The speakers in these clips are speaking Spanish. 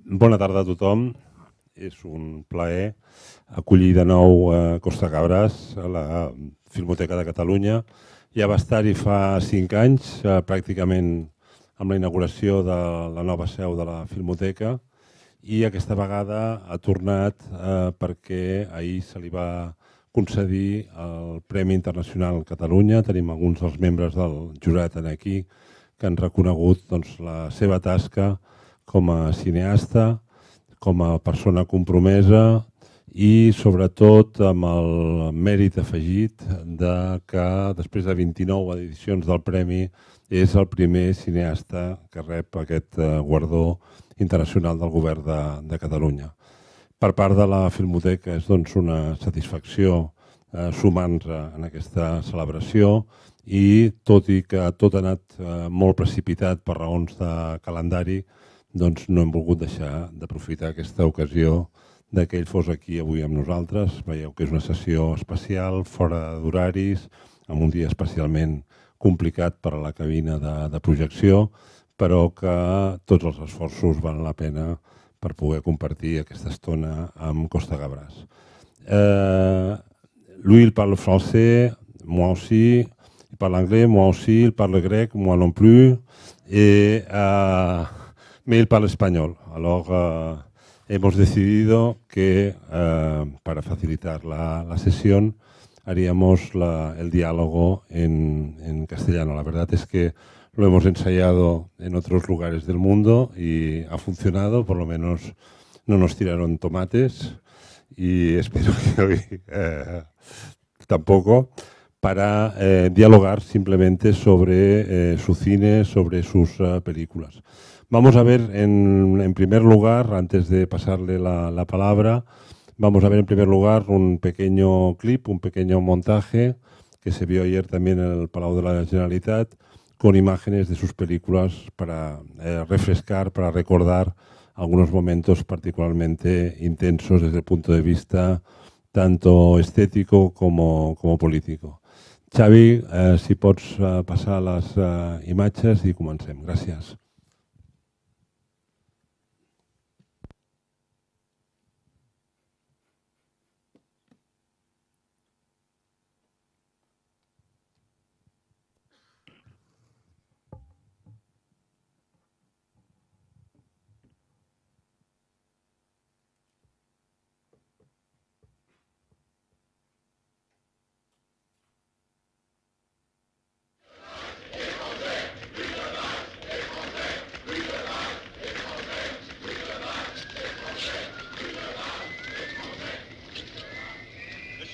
Bona tarda a tothom. És un plaer acollir de nou a Costa Cabras, a la Filmoteca de Catalunya. Ja va estar-hi fa 5 anys, pràcticament amb la inauguració de la nova seu de la Filmoteca, i aquesta vegada ha tornat perquè ahir se li va concedir el Premi Internacional Catalunya. Tenim alguns dels membres del jurat aquí que han reconegut la seva tasca com a cineasta, com a persona compromesa i sobretot amb el mèrit afegit que després de 29 edicions del Premi és el primer cineasta que rep aquest guardó internacional del Govern de Catalunya. Per part de la Filmoteca és una satisfacció sumar-nos en aquesta celebració i tot i que tot ha anat molt precipitat per raons de calendari, no hem volgut deixar d'aprofitar aquesta ocasió que ell fos aquí avui amb nosaltres. Veieu que és una sessió especial, fora d'horaris, amb un dia especialment complicat per a la cabina de projecció, però que tots els esforços valen la pena per poder compartir aquesta estona amb Costa Cabras. Lui, il parle français, moi aussi, il parle anglais, moi aussi, il parle grec, moi non plus, mais il parle español. Alors, hemos decidido que para facilitar la sesión haríamos el diálogo en castellano. La verdad es que lo hemos ensayado en otros lugares del mundo y ha funcionado, por lo menos no nos tiraron tomates y espero que hoy tampoco, para dialogar simplemente sobre su cine, sobre sus películas. Vamos a ver en primer lugar, antes de pasarle la palabra, vamos a ver en primer lugar un pequeño clip, un pequeño montaje que se vio ayer también en el Palau de la Generalitat, con imágenes de sus películas para refrescar, para recordar algunos momentos particularmente intensos desde el punto de vista tanto estético como político. Xavi, si pots passar les imatges i comencem. Gràcies.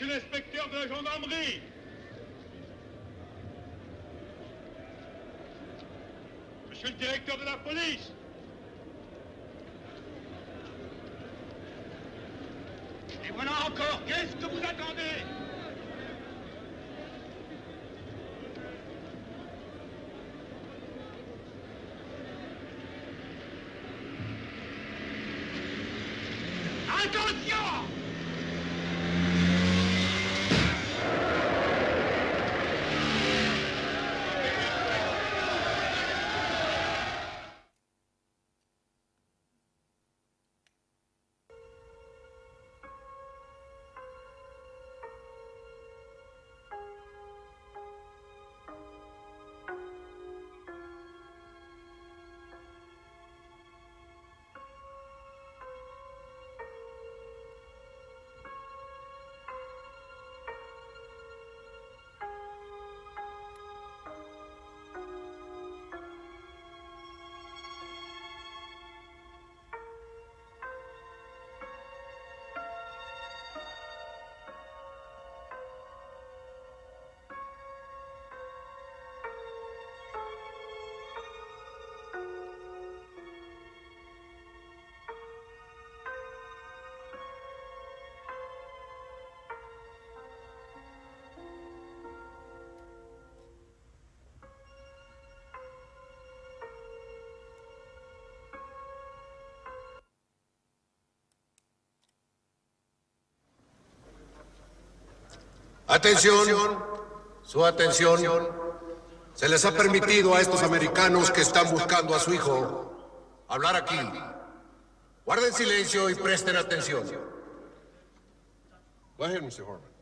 L'inspecteur de la gendarmerie. Monsieur le directeur de la police. Et voilà encore, qu'est-ce que vous attendez? Attention! Atención, su atención. Se les ha permitido a estos americanos que están buscando a su hijo hablar aquí. Guarden silencio y presten atención. Go ahead, Mr. Horman.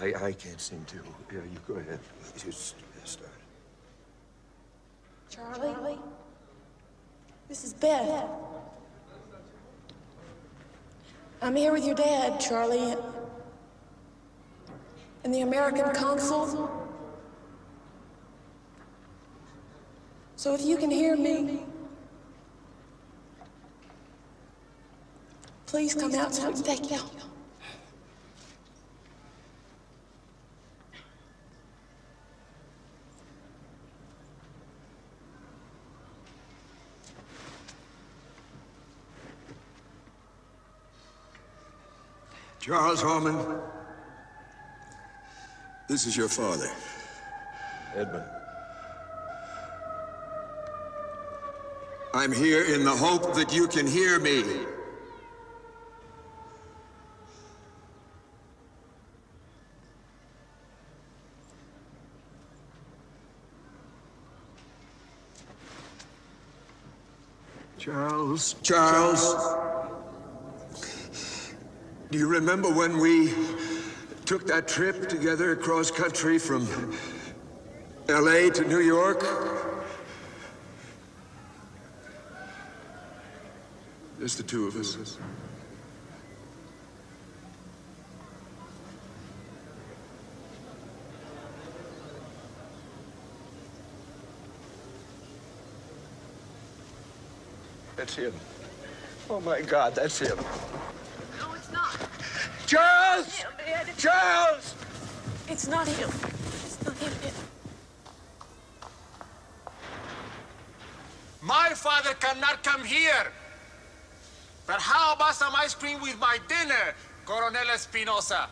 I can't seem to. Yeah, you go ahead. Just start. Charlie? This is Beth. I'm here with your dad, Charlie, and the American consul. So if you can hear me, please come out so we can take you out. Charles Horman, this is your father, Edmund. I'm here in the hope that you can hear me. Charles, do you remember when we took that trip together across country from LA to New York? Just the two of us. That's him. Oh my God, that's him. No, it's not. Charles! Charles! It's not him. It's not him. My father cannot come here. But how about some ice cream with my dinner, Coronel Espinosa?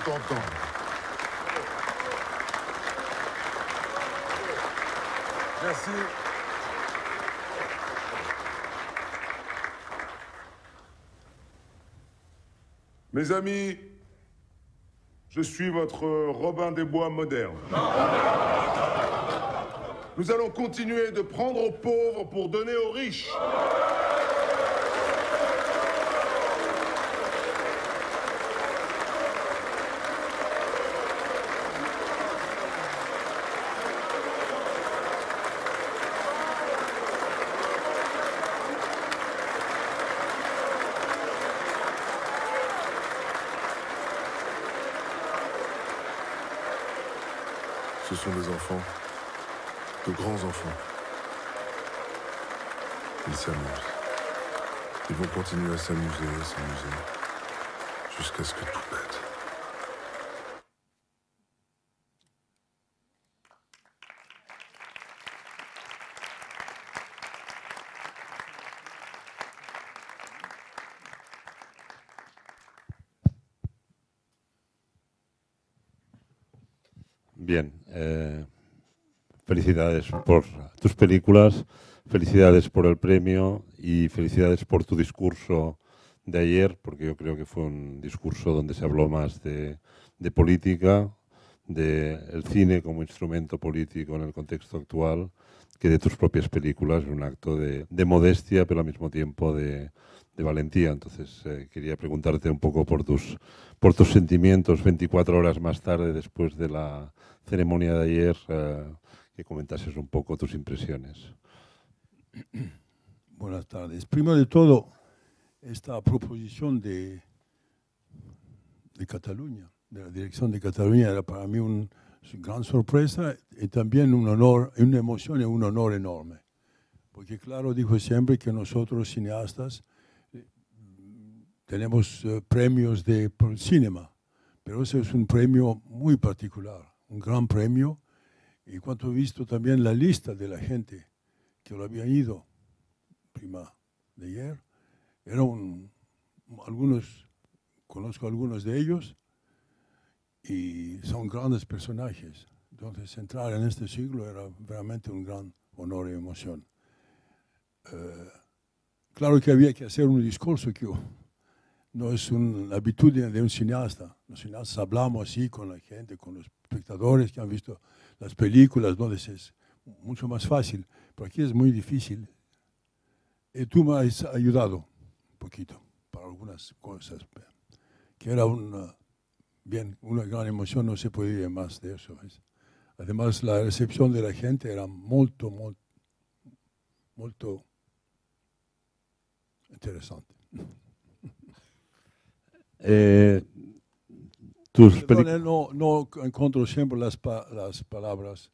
t'entendre. Merci. Mes amis, je suis votre Robin des Bois moderne. Nous allons continuer de prendre aux pauvres pour donner aux riches. Ce sont des enfants, de grands enfants. Ils s'amusent. Ils vont continuer à s'amuser, jusqu'à ce que tout pète. Bien, felicidades por tus películas, felicidades por el premio y felicidades por tu discurso de ayer, porque yo creo que fue un discurso donde se habló más de política, del cine como instrumento político en el contexto actual, que de tus propias películas, un acto de modestia, pero al mismo tiempo de valentía. Entonces quería preguntarte un poco por tus sentimientos 24 horas más tarde, después de la ceremonia de ayer, que comentases un poco tus impresiones. Buenas tardes. Primero de todo, esta proposición de Cataluña, de la dirección de Cataluña, era para mí una gran sorpresa y también un honor, una emoción y un honor enorme. Porque claro, dijo siempre que nosotros cineastas tenemos premios por el cinema, pero ese es un premio muy particular, un gran premio. Y cuando he visto también la lista de la gente que lo había ido prima de ayer, conozco algunos de ellos y son grandes personajes. Entonces entrar en este siglo era realmente un gran honor y emoción. Claro que había que hacer un discurso que no es una habitud de un cineasta. Los cineastas hablamos así con la gente, con los espectadores que han visto las películas, donde es mucho más fácil. Pero aquí es muy difícil. Y tú me has ayudado un poquito para algunas cosas. Que era una gran emoción, no se podía más de eso. ¿Ves? Además, la recepción de la gente era muy interesante. No encuentro siempre las palabras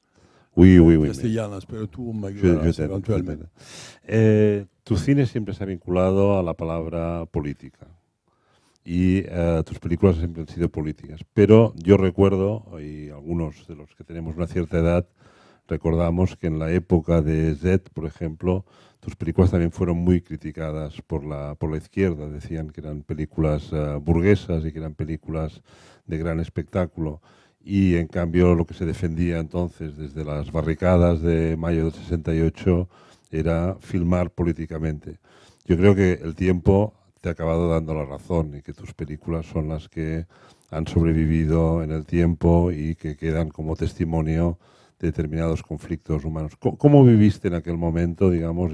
castellanas, pero tú me ayudarás eventualmente. Tu cine siempre se ha vinculado a la palabra política y tus películas siempre han sido políticas. Pero yo recuerdo, y algunos de los que tenemos una cierta edad, recordamos que en la época de Z, por ejemplo, tus películas también fueron muy criticadas por la izquierda. Decían que eran películas burguesas y que eran películas de gran espectáculo. Y en cambio lo que se defendía entonces desde las barricadas de mayo del 68 era filmar políticamente. Yo creo que el tiempo te ha acabado dando la razón y que tus películas son las que han sobrevivido en el tiempo y que quedan como testimonio de determinados conflictos humanos. ¿Cómo viviste en aquel momento, digamos,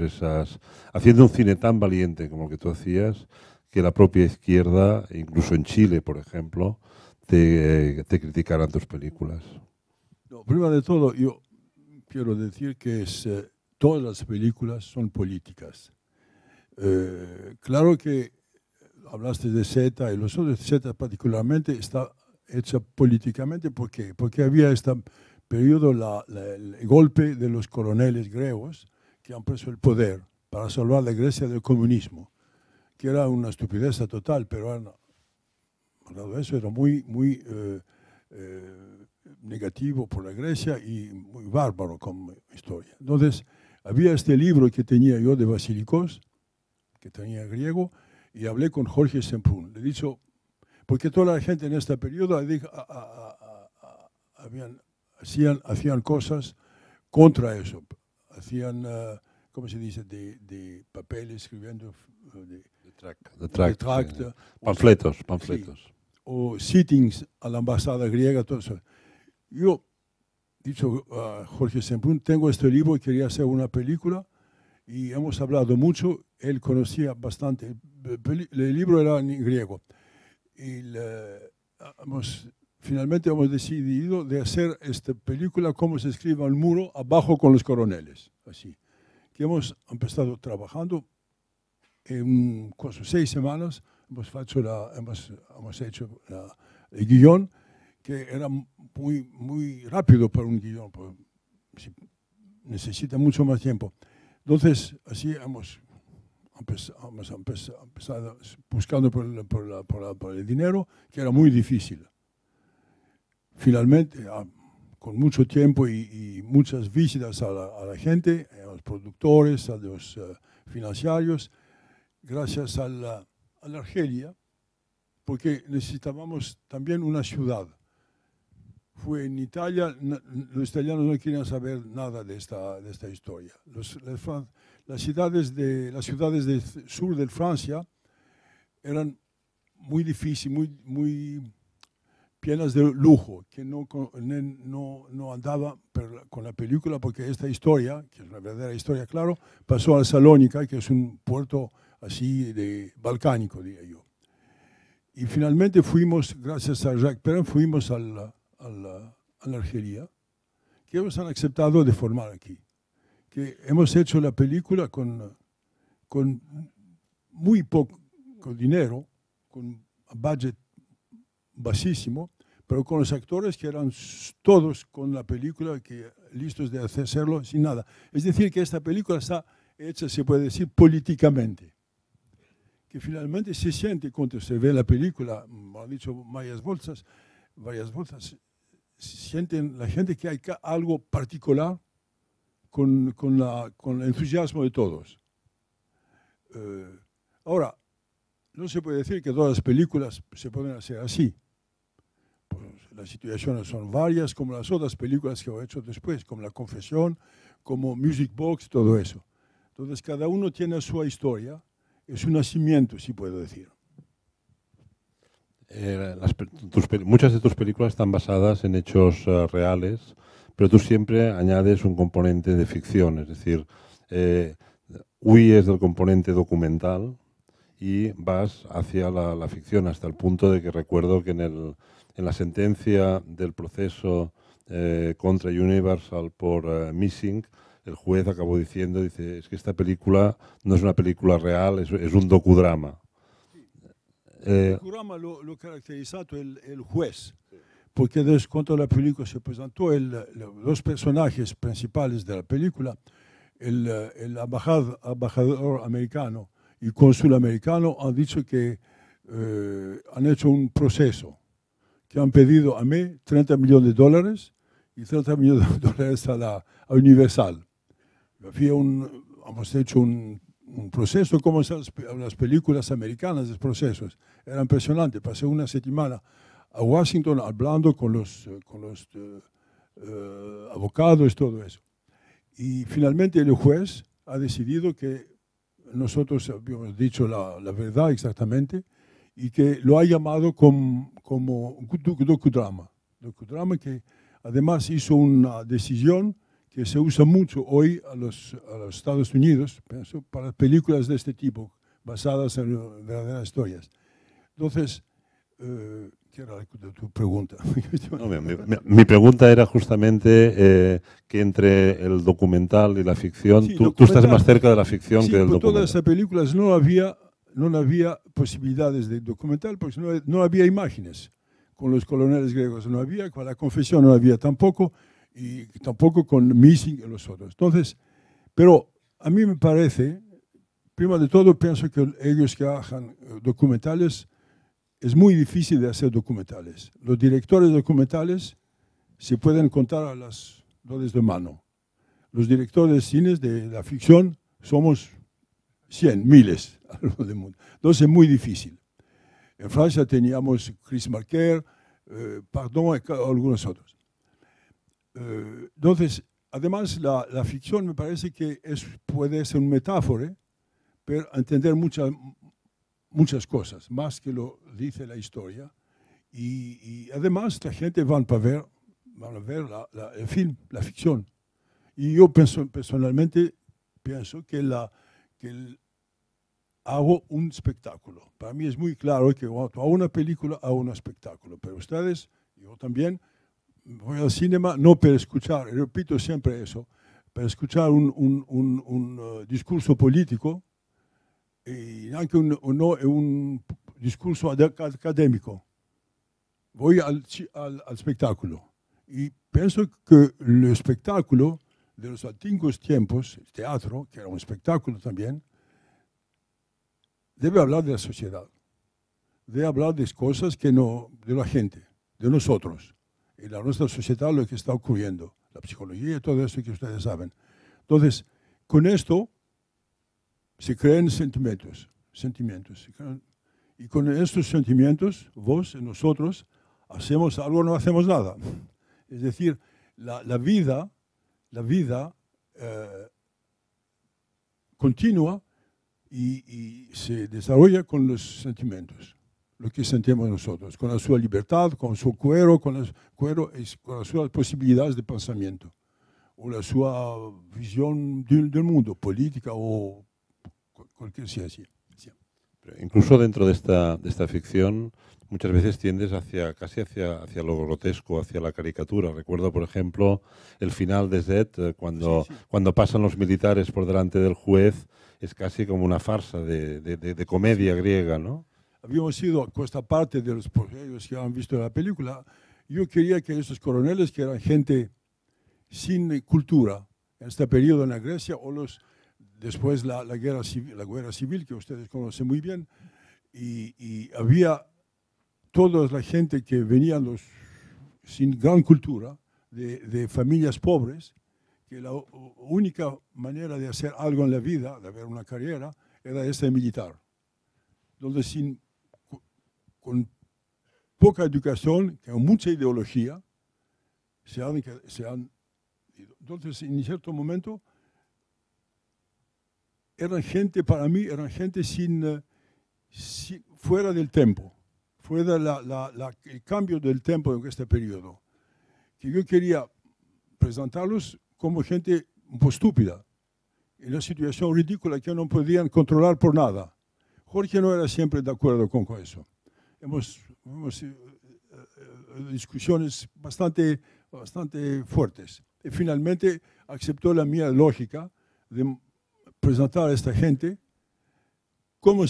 haciendo un cine tan valiente como el que tú hacías, que la propia izquierda, incluso en Chile, por ejemplo, te criticaran tus películas? No, primero de todo, yo quiero decir que todas las películas son políticas. Claro que hablaste de Z, y los otros Z particularmente está hecha políticamente. ¿Por qué? Porque había este periodo, el golpe de los coroneles griegos que han preso el poder para salvar la Grecia del comunismo, que era una estupidez total, pero al lado de eso era muy negativo por la Grecia y muy bárbaro como historia. Entonces, había este libro que tenía yo de Basilikos, que tenía griego, y hablé con Jorge Semprún. Le he dicho, porque toda la gente en este periodo hacían cosas contra eso. Hacían, ¿cómo se dice?, de papel escribiendo, de tract, sí. Panfletos. Sí. O sittings a la embajada griega, todo eso. Yo, dicho a Jorge Semprún, tengo este libro y quería hacer una película y hemos hablado mucho, él conocía bastante, el libro era en griego. Y finalmente hemos decidido de hacer esta película como se escribe al muro, abajo con los coroneles, así. Que hemos empezado trabajando en 6 semanas, hemos hecho el guión, que era muy rápido para un guión, necesita mucho más tiempo. Entonces, así hemos empezado buscando por el dinero, que era muy difícil. Finalmente, con mucho tiempo y muchas visitas a la gente, a los productores, a los financieros, gracias a la Argelia, porque necesitábamos también una ciudad. Fue en Italia, los italianos no querían saber nada de esta historia. Las ciudades del sur de Francia eran muy difíciles, muy llenas de lujo, que no andaba con la película, porque esta historia, que es una verdadera historia, claro, pasó a Salónica, que es un puerto así balcánico, diría yo. Y finalmente fuimos, gracias a Jacques Perrin, fuimos a la Argelia, que ellos han aceptado de formar aquí. Que hemos hecho la película con muy poco dinero, con un budget bajísimo, pero con los actores que eran todos con la película listos de hacerlo sin nada. Es decir, que esta película está hecha, se puede decir, políticamente. Que finalmente se siente cuando se ve la película, ha dicho varias veces, sienten la gente que hay algo particular con el entusiasmo de todos. Ahora, no se puede decir que todas las películas se pueden hacer así. Pues las situaciones son varias, como las otras películas que he hecho después, como La Confesión, como Music Box, todo eso. Entonces, cada uno tiene su historia, es un nacimiento, si puedo decir. Muchas de tus películas están basadas en hechos reales, pero tú siempre añades un componente de ficción, es decir, huyes del componente documental y vas hacia la ficción, hasta el punto de que recuerdo que en la sentencia del proceso contra Universal por Missing, el juez acabó diciendo, es que esta película no es una película real, es un docudrama. El docudrama lo caracterizó el juez, porque desde cuando la película se presentó, los personajes principales de la película, el embajador americano y el cónsul americano han dicho que han hecho un proceso, que han pedido a mí $30 millones y $30 millones a Universal. Hemos hecho un proceso como las películas americanas, los procesos. Era impresionante. Pasé una semana a Washington hablando con los abogados y todo eso. Y finalmente el juez ha decidido que nosotros habíamos dicho la verdad exactamente y que lo ha llamado como docudrama. Docudrama que además hizo una decisión que se usa mucho hoy a los Estados Unidos, pienso, para películas de este tipo, basadas en verdaderas historias. Entonces, ¿qué era tu pregunta? No, mi pregunta era justamente que entre el documental y la ficción, sí, tú estás más cerca de la ficción que del documental. Todas esas películas no había posibilidades de documental porque no había imágenes. Con los coroneles griegos no había, con La Confesión no había tampoco, y tampoco con Missing y los otros. Entonces, pero a mí me parece, primero de todo, pienso que ellos que hagan documentales, es muy difícil de hacer documentales. Los directores documentales se pueden contar a las dedos de mano. Los directores de cines de la ficción somos 100, miles. Entonces es muy difícil. En Francia teníamos Chris Marker, Pardon y algunos otros. Entonces, además, la ficción me parece que puede ser una metáfora para entender muchas cosas, más que lo dice la historia. Y además, la gente van a ver el film, la ficción. Y yo personalmente pienso que hago un espectáculo. Para mí es muy claro que cuando hago una película, hago un espectáculo. Pero ustedes, yo también, voy al cine no para escuchar, repito siempre eso, para escuchar un discurso político y anche un discurso académico. Voy al espectáculo. Y pienso que el espectáculo de los antiguos tiempos, el teatro, que era un espectáculo también, debe hablar de la sociedad, debe hablar de cosas que no, de la gente, de nosotros, y de nuestra sociedad, lo que está ocurriendo, la psicología y todo eso que ustedes saben. Entonces, con esto se crean sentimientos. Y con estos sentimientos, vos y nosotros, hacemos algo o no hacemos nada. Es decir, la vida continúa y se desarrolla con los sentimientos, lo que sentimos nosotros, con la su libertad, con su cuero, con las suas posibilidades de pensamiento, o la su visión del mundo, política o cualquier sea así. Incluso dentro de esta ficción, muchas veces tiendes casi hacia lo grotesco, hacia la caricatura. Recuerdo, por ejemplo, el final de Zed, cuando pasan los militares por delante del juez, es casi como una farsa de comedia griega, ¿no? Habíamos ido a esta parte de los ellos que han visto la película. Yo quería que esos coroneles, que eran gente sin cultura, en este periodo en la Grecia, o después la guerra civil, que ustedes conocen muy bien, y había toda la gente que venían sin gran cultura, de familias pobres, que la única manera de hacer algo en la vida, de haber una carrera, era esta militar. Donde con poca educación, con mucha ideología, se han ido. Entonces, en cierto momento, para mí, eran gente fuera del tiempo, fuera el cambio del tiempo en este periodo. Que yo quería presentarlos como gente un poco estúpida, en una situación ridícula que no podían controlar por nada. Jorge no era siempre de acuerdo con eso. Hemos discusiones bastante fuertes. Y finalmente aceptó la mía lógica de presentar a esta gente como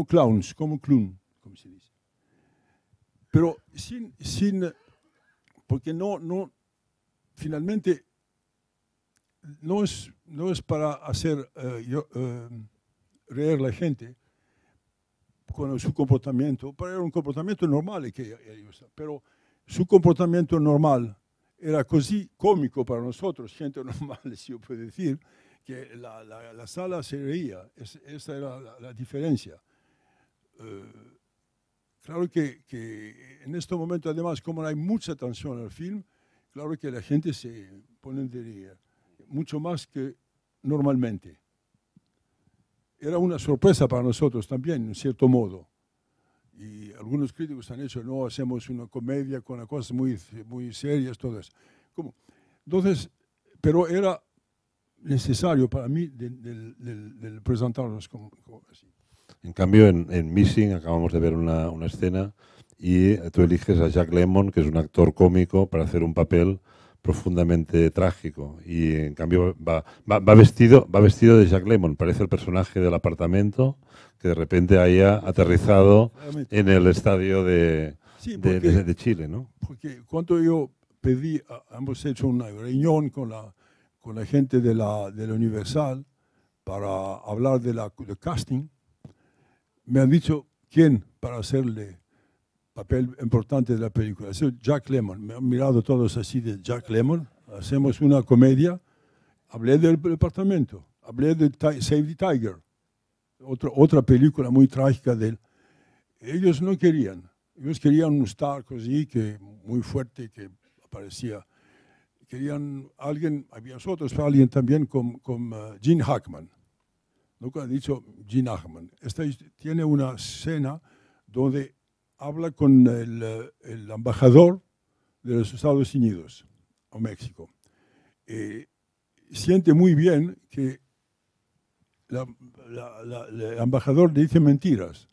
clowns, como clown, como se dice. Pero porque finalmente no es para hacer reír a la gente con su comportamiento, para un comportamiento normal, pero su comportamiento normal era así cómico para nosotros, gente normal, si yo puedo decir, que la sala se reía. Esa era la diferencia. Claro que en este momento, además, como hay mucha atención al film, claro que la gente se pone de reír, mucho más que normalmente. Era una sorpresa para nosotros también, en cierto modo. Y algunos críticos han dicho, no, hacemos una comedia con cosas muy serias, todo eso. Entonces, pero era necesario para mí de presentarlos como así. En cambio, en Missing acabamos de ver una escena y tú eliges a Jack Lemmon, que es un actor cómico, para hacer un papel profundamente trágico. Y en cambio va vestido de Jack Lemmon. Parece el personaje del apartamento que de repente haya aterrizado en el estadio de Chile, ¿no? Porque cuando yo hemos hecho una reunión con la gente de la Universal para hablar del casting, me han dicho quién para hacerle papel importante de la película. Es Jack Lemmon. Me han mirado todos así de Jack Lemmon. Hacemos una comedia. Hablé del departamento. Hablé de Save the Tiger. Otra película muy trágica de Ellos no querían. Ellos querían un star così, que muy fuerte, que aparecía. Querían alguien, había otros, pero alguien también con Gene Hackman. Nunca he dicho Gene Hackman. Esta tiene una escena donde habla con el embajador de los Estados Unidos o México. Siente muy bien que el embajador le dice mentiras.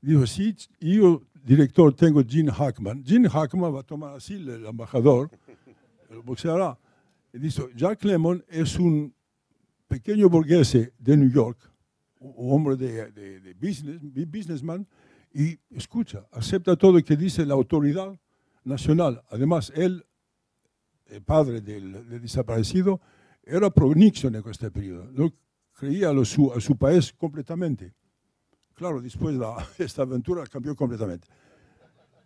Dijo, si yo, director, tengo Gene Hackman va a tomar así el embajador, lo boxeará. Y dice, Jack Lemmon es un pequeño burgués de New York, un hombre de businessman, y escucha, acepta todo lo que dice la autoridad nacional. Además, él, el padre del desaparecido, era pro-Nixon en este periodo. No creía a su país completamente. Claro, después esta aventura cambió completamente.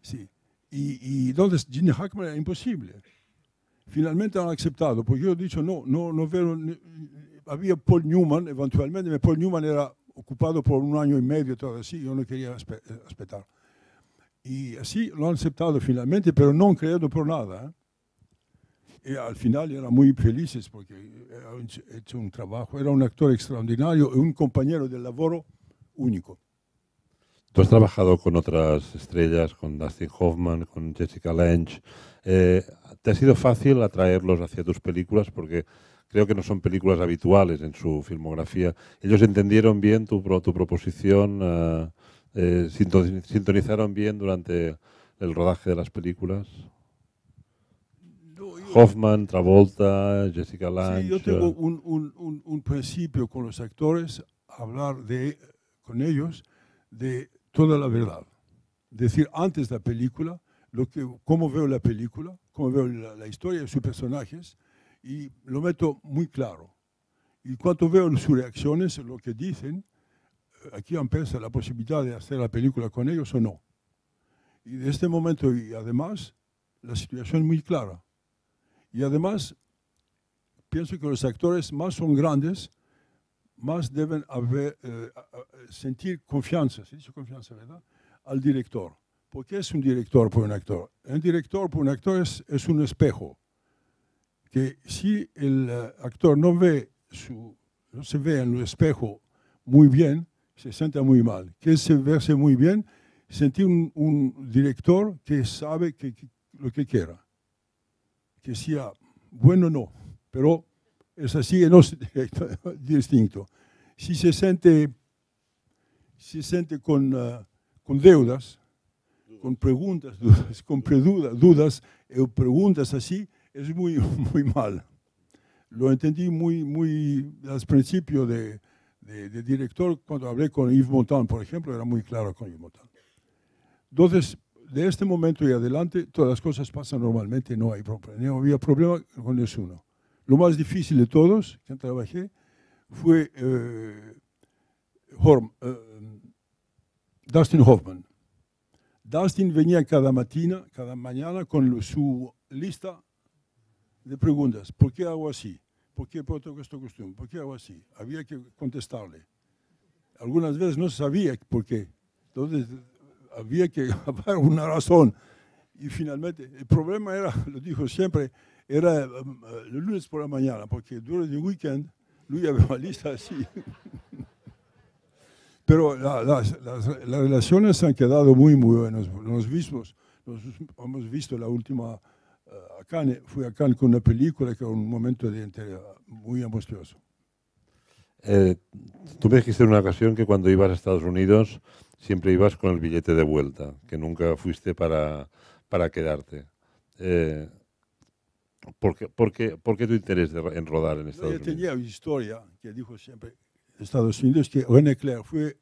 Sí. Y entonces Gene Hackman era imposible. Finalmente han aceptado, porque yo he dicho, no veo. Había Paul Newman, eventualmente, pero Paul Newman era ocupado por 1 año y medio, todo así, yo no quería esperar. Y así lo han aceptado finalmente, pero no creyendo por nada. Y al final eran muy felices porque han hecho un trabajo, era un actor extraordinario y un compañero de laboro único. Tú has trabajado con otras estrellas, con Dustin Hoffman, con Jessica Lange. ¿Te ha sido fácil atraerlos hacia tus películas? Porque creo que no son películas habituales en su filmografía. ¿Ellos entendieron bien tu proposición? ¿Sintonizaron bien durante el rodaje de las películas? Hoffman, Travolta, Jessica Lange. Sí, yo tengo un principio con los actores, hablar con ellos de toda la verdad. Decir antes de la película, cómo veo la película, cómo veo la historia de sus personajes, y lo meto muy claro. Y cuando veo sus reacciones, lo que dicen, aquí empieza la posibilidad de hacer la película con ellos o no. Y de este momento, y además, la situación es muy clara. Y además, pienso que los actores más son grandes, más deben sentir confianza, se dice confianza, ¿verdad?, al director. ¿Por qué es un director por un actor? Un director por un actor es un espejo, que si el actor no se ve en el espejo muy bien, se siente muy mal. Que es verse muy bien, sentir un director que sabe lo que quiera. Que sea bueno o no, pero es así, no es distinto. Si se siente con deudas, con preguntas, dudas o preguntas así, es muy mal. Lo entendí muy al principio de director, cuando hablé con Yves Montand, por ejemplo, era muy claro con Yves Montand. Entonces, de este momento y adelante, todas las cosas pasan normalmente, no había problema con ninguno. Lo más difícil de todos que trabajé fue Dustin Hoffman. Dustin venía cada mañana con su lista de preguntas. ¿Por qué hago así? ¿Por qué tengo esta cuestión? ¿Por qué hago así? Había que contestarle. Algunas veces no sabía por qué. Entonces, había que haber una razón. Y finalmente, el problema era, lo dijo siempre, era el lunes por la mañana, porque durante el weekend, Luis había una lista así. Pero las relaciones han quedado muy buenas. Nos hemos visto la última, fui a Cannes con una película que era un momento muy emocionoso. Tú me dijiste en una ocasión que cuando ibas a Estados Unidos siempre ibas con el billete de vuelta, que nunca fuiste para quedarte. ¿Por qué tu interés en rodar en Estados Unidos? Tenía una historia que dijo siempre Estados Unidos, que René Clair fue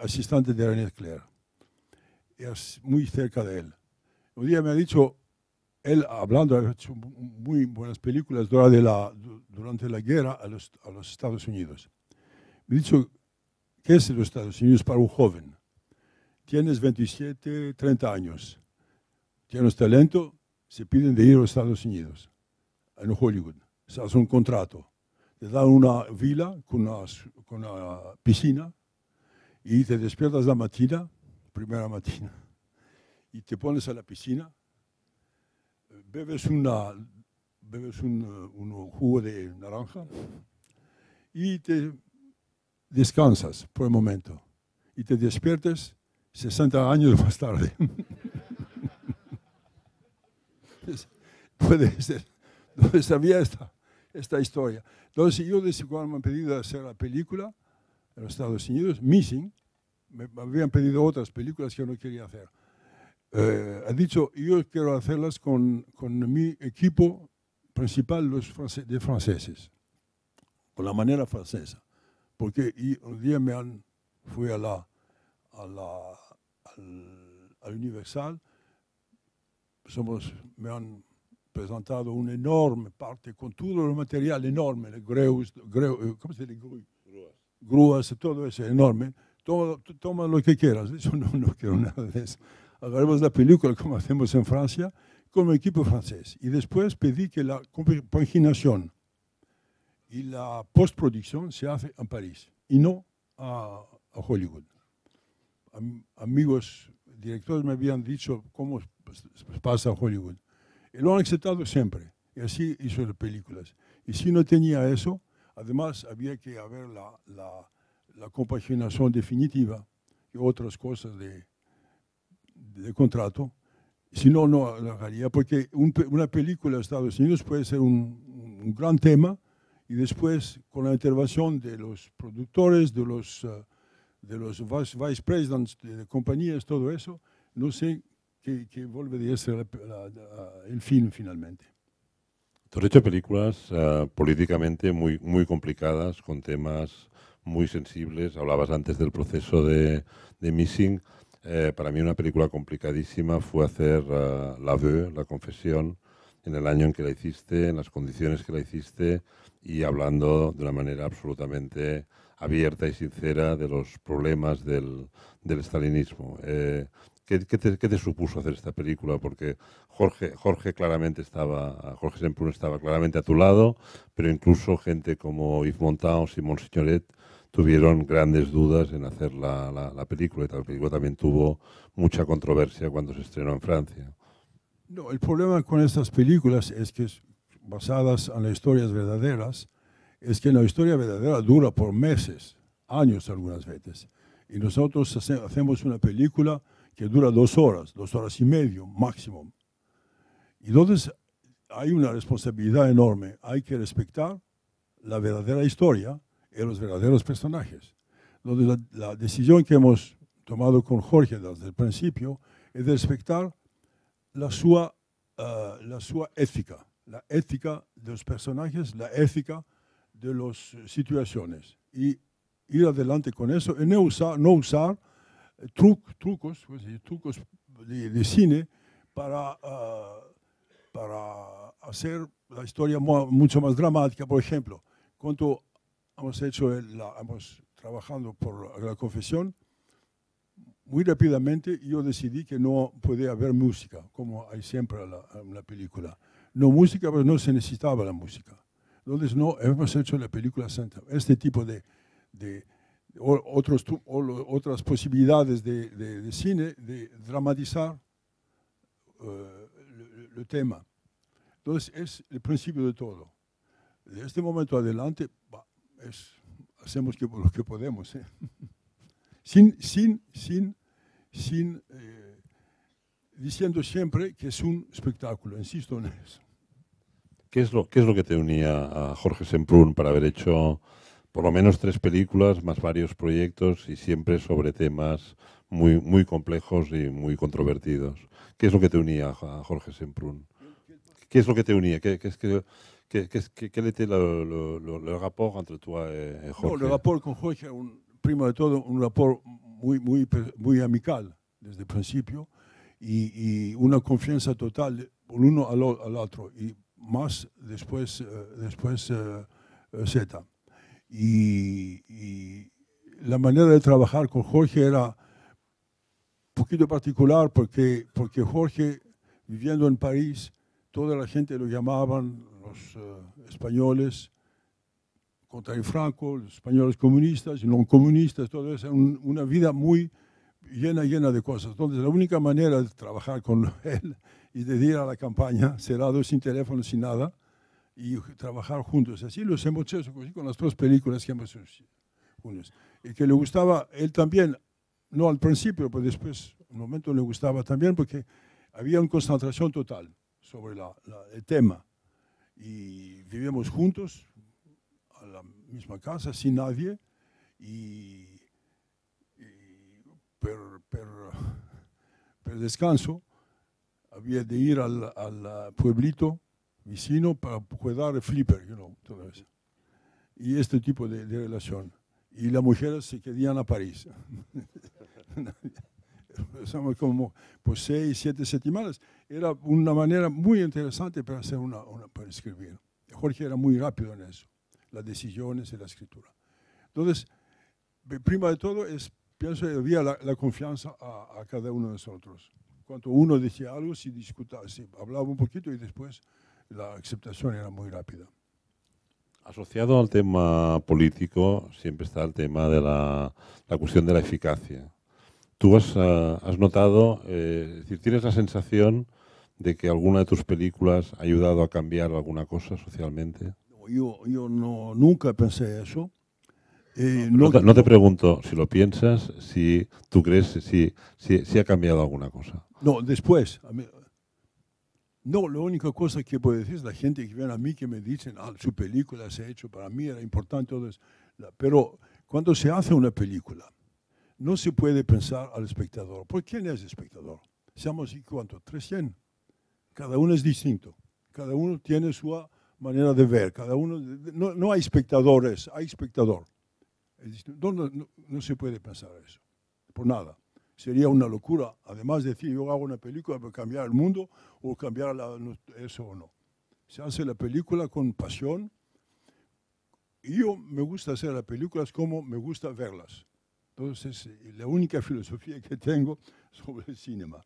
asistente de René Clair. Es muy cerca de él. Un día me ha dicho, él hablando, ha hecho muy buenas películas durante la guerra a los Estados Unidos. Me ha dicho, ¿qué es los Estados Unidos para un joven? Tienes 27, 30 años. Tienes talento, se piden de ir a los Estados Unidos, en Hollywood. Se hace un contrato. Te dan una villa con una piscina y te despiertas la mañana, primera mañana, y te pones a la piscina, bebes un jugo de naranja y te descansas por el momento. Y te despiertes 60 años más tarde. Puede ser. No sabía esta historia. Entonces, yo desde cuando me han pedido hacer la película en los Estados Unidos, Missing, me habían pedido otras películas que yo no quería hacer. Ha dicho, yo quiero hacerlas con mi equipo principal, los franceses, con la manera francesa. Porque un día fui al Universal, me han presentado una enorme parte con todo el material enorme, ¿cómo se dice? Grúas, todo eso enorme. Toma lo que quieras. Yo no quiero nada de eso. Agarramos la película como hacemos en Francia con el equipo francés. Y después pedí que la compaginación y la postproducción se hace en París y no a Hollywood. Amigos directores me habían dicho cómo pasa a Hollywood. Y lo han aceptado siempre. Y así hizo las películas. Y si no tenía eso, además había que haber la compaginación definitiva y otras cosas de contrato. Si no, no lo haría. Porque una película de Estados Unidos puede ser un gran tema y después con la intervención de los productores, de los vice presidents de compañías, todo eso, no sé qué volvería a ser el film finalmente. Tú has hecho películas políticamente muy complicadas, con temas muy sensibles. Hablabas antes del proceso de Missing. Para mí una película complicadísima fue hacer L'Aveu, La Confesión, en el año en que la hiciste, en las condiciones que la hiciste y hablando de una manera absolutamente abierta y sincera de los problemas del estalinismo. ¿Qué te supuso hacer esta película? Porque Jorge Semprún estaba claramente a tu lado, pero incluso gente como Yves Montand o Simon Signoret tuvieron grandes dudas en hacer la película, y la película también tuvo mucha controversia cuando se estrenó en Francia. No, el problema con estas películas es que basadas en las historias verdaderas, es que la historia verdadera dura por meses, años algunas veces. Y nosotros hacemos una película que dura 2 horas, 2 horas y media máximo. Y entonces hay una responsabilidad enorme. Hay que respetar la verdadera historia y los verdaderos personajes. Entonces la decisión que hemos tomado con Jorge desde el principio es de respetar la sua ética, la ética de los personajes, la ética de las situaciones. Y ir adelante con eso y no usar trucos de cine para hacer la historia mucho más dramática. Por ejemplo, cuando hemos trabajando por La Confesión, muy rápidamente yo decidí que no podía haber música, como hay siempre en la película. No música, pero no se necesitaba la música. Entonces no hemos hecho la película santa. Este tipo de otras posibilidades de cine, de dramatizar el tema. Entonces es el principio de todo. De este momento adelante hacemos lo que podemos, sin diciendo siempre que es un espectáculo, insisto en eso. ¿Qué es lo que te unía a Jorge Semprún para haber hecho por lo menos 3 películas, más varios proyectos y siempre sobre temas muy complejos y muy controvertidos? ¿Qué es lo que te unía a Jorge Semprún? ¿Qué es lo que te unía? Quel était le rapport entre toi et Jorge? No, el rapport con Jorge, primero de todo, un rapport muy amical desde el principio y una confianza total el uno al otro y más después Z. Y la manera de trabajar con Jorge era un poquito particular porque Jorge, viviendo en París, toda la gente lo llamaban, los españoles, contra el Franco, los españoles comunistas y no comunistas, todo eso, una vida muy llena de cosas. Entonces, la única manera de trabajar con él y de ir a la campaña, cerrado, sin teléfono, sin nada, y trabajar juntos. Así los hemos hecho así con las 2 películas que hemos hecho juntos. Y que le gustaba, él también, no al principio, pero después, en un momento le gustaba también, porque había una concentración total sobre el tema. Y vivíamos juntos, a la misma casa, sin nadie, y per descanso había de ir al pueblito vecino para jugar al flipper, todo eso. Y este tipo de relación. Y las mujeres se quedaban a París. Estamos como por 6, 7 semanas. Era una manera muy interesante para hacer para escribir. Jorge era muy rápido en eso, las decisiones y la escritura. Entonces, prima de todo, pienso que había la confianza a cada uno de nosotros. Cuando uno decía algo, se hablaba un poquito y después la aceptación era muy rápida. Asociado al tema político siempre está el tema de la cuestión de la eficacia. Tú has notado, es decir, ¿tienes la sensación de que alguna de tus películas ha ayudado a cambiar alguna cosa socialmente? Yo nunca pensé eso. No te pregunto si lo piensas, si tú crees si ha cambiado alguna cosa. No, después. No, la única cosa que puedo decir es la gente que viene a mí que me dicen, su película se ha hecho, para mí era importante todo eso. Pero cuando se hace una película, no se puede pensar al espectador. ¿Por quién es el espectador? Seamos, ¿cuánto? 300. Cada uno es distinto. Cada uno tiene su manera de ver. Cada uno, no hay espectadores, hay espectador. No se puede pensar eso, por nada. Sería una locura, además de decir, yo hago una película para cambiar el mundo o cambiar eso o no. Se hace la película con pasión. Y yo me gusta hacer las películas como me gusta verlas. Entonces, la única filosofía que tengo sobre el cinema.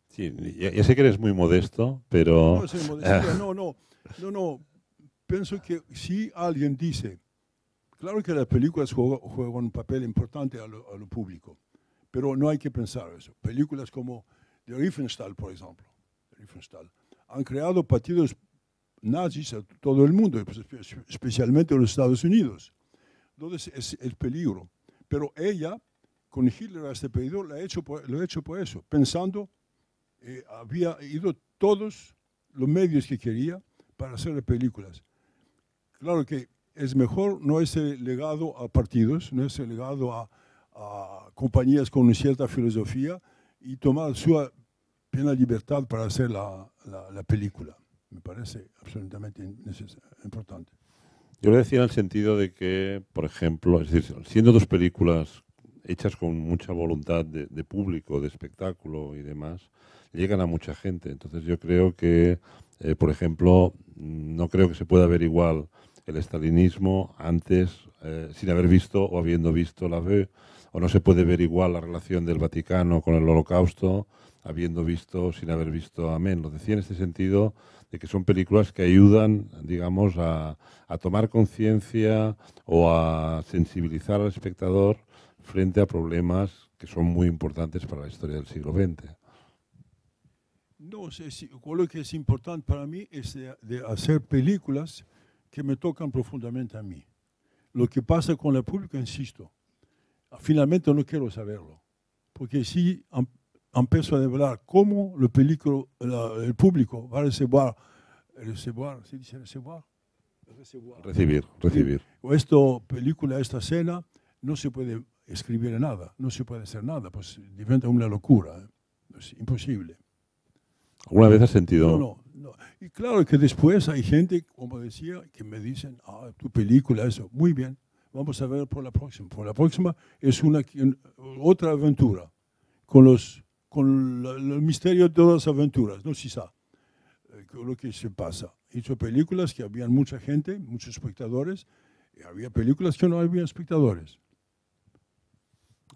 Sí, ya sé que eres muy modesto, pero... No soy modestia, no. Pienso que si alguien dice, claro que las películas juegan un papel importante a lo público, pero no hay que pensar eso. Películas como de Riefenstahl, por ejemplo, han creado partidos nazis a todo el mundo, especialmente en los Estados Unidos. Entonces es el peligro. Pero ella, con Hitler a este pedido, lo ha hecho por eso, pensando, había ido todos los medios que quería para hacer películas. Claro que es mejor no ese legado a partidos, no ese legado a compañías con una cierta filosofía y tomar su plena libertad para hacer la película. Me parece absolutamente importante. Yo le decía en el sentido de que, por ejemplo, es decir, siendo tus películas hechas con mucha voluntad de público, de espectáculo y demás, llegan a mucha gente. Entonces yo creo que, por ejemplo, no creo que se pueda ver igual el estalinismo antes, sin haber visto o habiendo visto La Veu, o no se puede ver igual la relación del Vaticano con el Holocausto, habiendo visto, sin haber visto Amén. Lo decía en este sentido de que son películas que ayudan, digamos, a tomar conciencia o a sensibilizar al espectador frente a problemas que son muy importantes para la historia del siglo XX. No, lo que es importante para mí es de hacer películas que me tocan profundamente a mí. Lo que pasa con el público, insisto, finalmente no quiero saberlo, porque si empiezo a hablar cómo el público va a recibir, ¿se dice recibir? Recibir. O esta película, esta escena, no se puede escribir nada, no se puede hacer nada, pues diventa una locura, es imposible. ¿Alguna vez has sentido...? No. Y claro que después hay gente, como decía, que me dicen, tu película, eso, muy bien, vamos a ver por la próxima. Por la próxima es otra aventura, con el misterio de todas las aventuras, no se sabe lo que se pasa. He hecho películas que había mucha gente, muchos espectadores, y había películas que no había espectadores.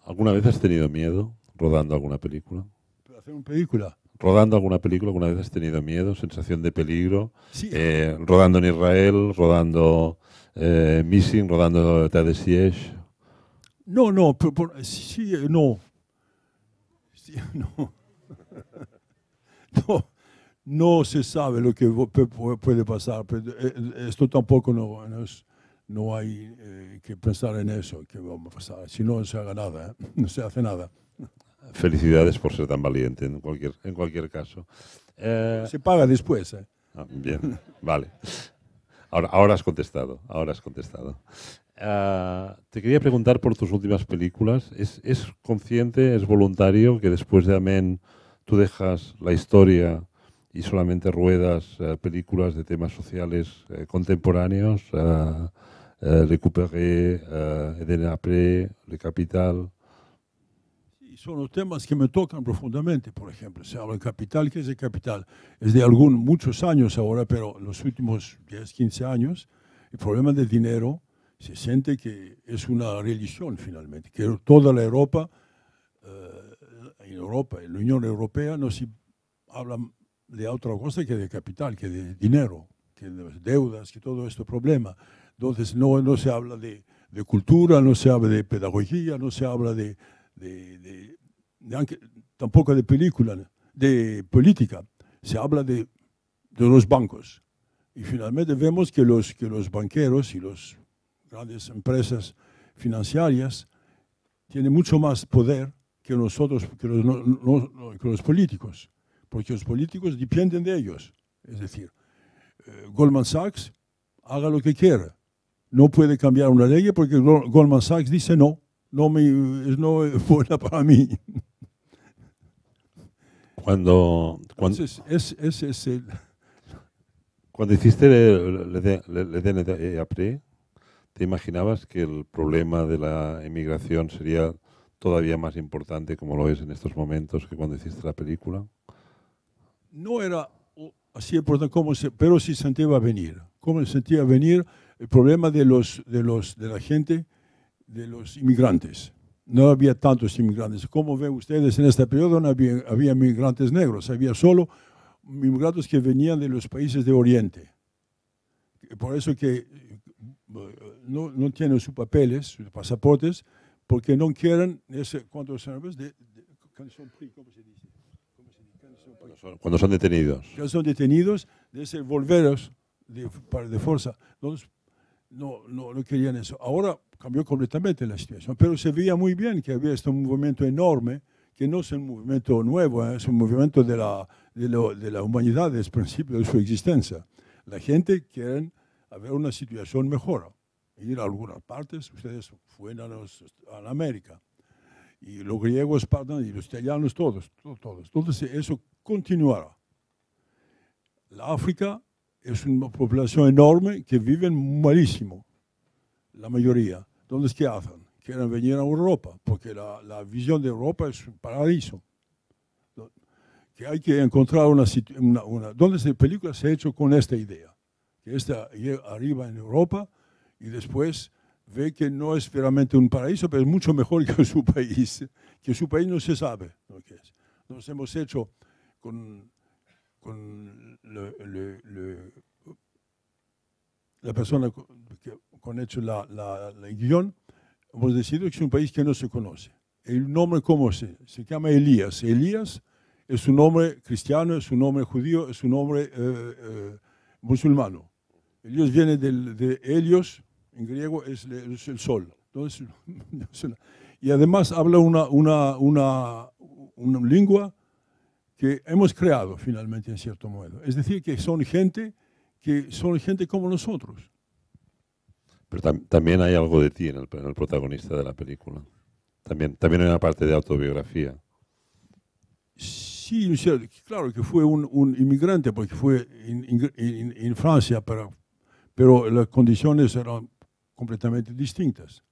¿Alguna vez has tenido miedo rodando alguna película? ¿Para hacer una película? ¿Rodando alguna película alguna vez has tenido miedo, sensación de peligro? Sí. Rodando en Israel, rodando Missing, rodando Terre de Siege. No, sí, no. Sí, no. No. No se sabe lo que puede pasar, pero esto tampoco no hay que pensar en eso, que va a pasar. Si no se haga nada, no se hace nada. Felicidades por ser tan valiente en cualquier caso. Se paga después. Bien, vale. Ahora has contestado. Te quería preguntar por tus últimas películas. ¿Es consciente, es voluntario que después de Amén tú dejas la historia y solamente ruedas películas de temas sociales contemporáneos? Récupéré, Eden Après, Le Capital. Sí, son los temas que me tocan profundamente. Por ejemplo, se habla de Capital. ¿Qué es el Capital? Es de muchos años ahora, pero los últimos 10, 15 años, el problema del dinero se siente que es una religión finalmente, que toda la Europa, en la Unión Europea, no se habla de otra cosa que de capital, que de dinero, que de deudas, que todo este problema. Entonces no se habla de cultura, no se habla de pedagogía, no se habla tampoco de película, de política. Se habla de los bancos. Y finalmente vemos que los banqueros y las grandes empresas financieras tienen mucho más poder que nosotros, que los políticos. Porque los políticos dependen de ellos. Es decir, Goldman Sachs haga lo que quiera. No puede cambiar una ley porque Goldman Sachs dice no es buena para mí. Cuando hiciste Le Après, ¿te imaginabas que el problema de la emigración sería todavía más importante como lo es en estos momentos que cuando hiciste la película? No era así importante, pero sí sentía venir. ¿Cómo sentía venir el problema de la gente, de los inmigrantes? No había tantos inmigrantes. Como ven ustedes, en este periodo no había inmigrantes negros, había solo inmigrantes que venían de los países de Oriente. Por eso que no tienen sus papeles, sus pasaportes, porque no quieren ¿cuántos son? ¿Cómo se dice? Cuando son detenidos. Cuando son detenidos, de volveros de fuerza. Entonces, no querían eso. Ahora cambió completamente la situación, pero se veía muy bien que había este movimiento enorme, que no es un movimiento nuevo, es un movimiento de la humanidad desde el principio de su existencia. La gente quiere haber una situación mejor. Ir a algunas partes, ustedes fueron a América. Y los griegos partan, y los italianos, todos. Entonces, eso continuará. La África es una población enorme que viven malísimo, la mayoría. Entonces, ¿qué hacen? Quieren venir a Europa, porque la visión de Europa es un paraíso. Que hay que encontrar donde la película se ha hecho con esta idea, que está arriba en Europa y después ve que no es realmente un paraíso, pero es mucho mejor que su país no se sabe lo que es. Nos hemos hecho con la persona que ha hecho el guión, hemos decidido que es un país que no se conoce. El nombre, ¿cómo se llama? Elías. Elías es un nombre cristiano, es un nombre judío, es un nombre musulmano. Elías viene de Helios, en griego es el sol. Entonces, y además habla una lengua que hemos creado finalmente en cierto modo. Es decir, que son gente como nosotros. Pero también hay algo de ti en el protagonista de la película. También hay una parte de autobiografía. Sí, claro que fue un inmigrante porque fue en Francia, pero las condiciones eran completamente distintas.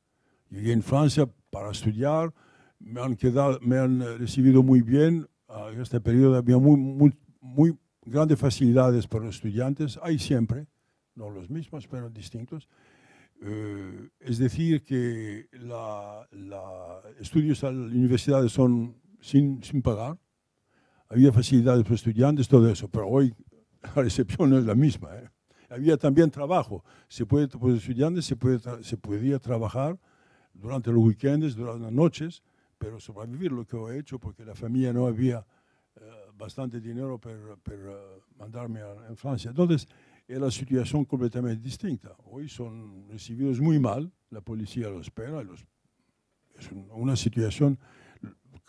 Llegué en Francia para estudiar, me han recibido muy bien. En este periodo había muy grandes facilidades para los estudiantes, hay siempre, no los mismos, pero distintos. Es decir, que estudios a las universidades son sin pagar, había facilidades para estudiantes, todo eso, pero hoy la recepción no es la misma. había también trabajo. Por estudiantes se podía trabajar durante los weekends, durante las noches, pero sobrevivir lo que he hecho, porque la familia no había bastante dinero para mandarme en Francia. Entonces, era la situación completamente distinta. Hoy son recibidos muy mal, la policía los espera, es una situación,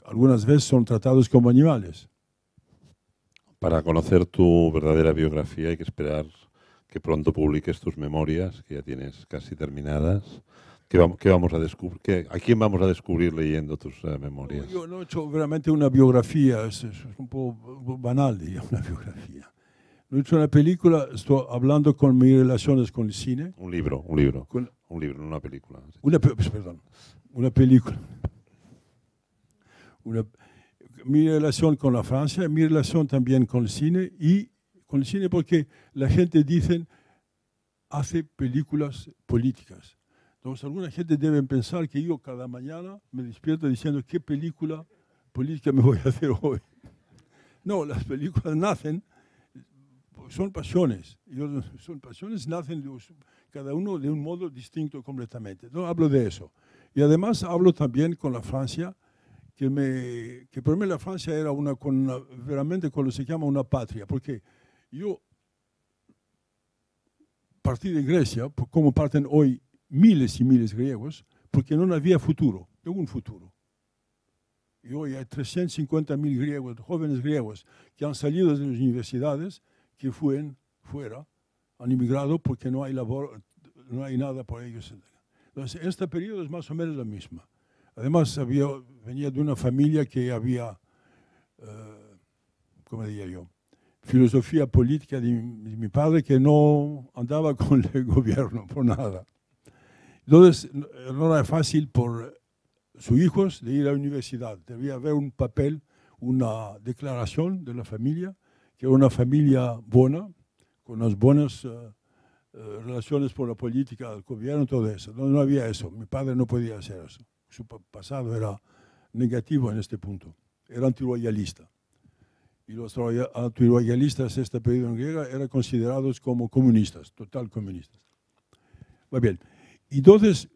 algunas veces son tratados como animales. Para conocer tu verdadera biografía hay que esperar que pronto publiques tus memorias, que ya tienes casi terminadas. ¿Qué vamos a descubrir? ¿A quién vamos a descubrir leyendo tus memorias? Yo no he hecho realmente una biografía, es un poco banal, digamos, una biografía. No he hecho una película, estoy hablando con mis relaciones con el cine. Un libro, no una película. Perdón, una película. Mi relación con la Francia, mi relación también con el cine, y con el cine porque la gente dice, hace películas políticas. Entonces, alguna gente debe pensar que yo cada mañana me despierto diciendo qué película política me voy a hacer hoy. No, las películas nacen, son pasiones. Son pasiones, nacen cada uno de un modo distinto completamente. No hablo de eso. Y además hablo también con la Francia, que para mí la Francia era realmente con lo que se llama una patria, porque yo partí de Grecia, como parten hoy miles y miles de griegos, porque no había futuro, ningún futuro. Y hoy hay 350.000 griegos, jóvenes griegos, que han salido de las universidades, que fuera, han emigrado porque no hay labor, no hay nada por ellos. Entonces, este periodo es más o menos la misma. Además, venía de una familia que había, ¿cómo diría yo?, filosofía política de mi padre, que no andaba con el gobierno por nada. Entonces, no era fácil por sus hijos de ir a la universidad. Debía haber un papel, una declaración de la familia, que era una familia buena, con unas buenas relaciones por la política del gobierno, todo eso. No había eso. Mi padre no podía hacer eso. Su pasado era negativo en este punto. Era antirroyalista. Y los antirroyalistas, este periodo en griega, eran considerados como comunistas, total comunistas. Muy bien. Entonces,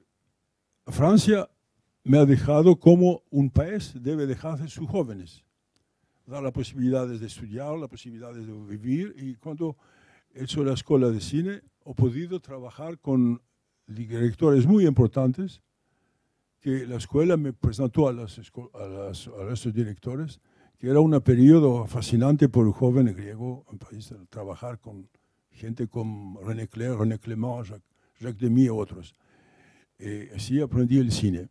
Francia me ha dejado como un país debe dejarse a sus jóvenes, dar las posibilidades de estudiar, las posibilidades de vivir. Y cuando he hecho la escuela de cine, he podido trabajar con directores muy importantes, que la escuela me presentó a estos directores, que era un periodo fascinante por un joven griego, trabajar con gente como René Clair, René Clément, Jacques Demy y otros. Así aprendí el cine.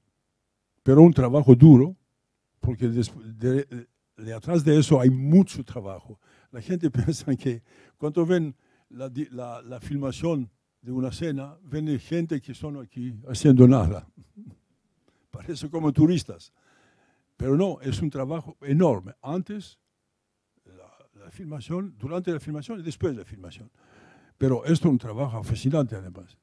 Pero un trabajo duro, porque de atrás de eso hay mucho trabajo. La gente piensa que cuando ven la filmación de una escena, ven gente que son aquí haciendo nada. Parece como turistas. Pero no, es un trabajo enorme. Antes, la filmación, durante la filmación y después de la filmación. Pero esto es un trabajo fascinante además.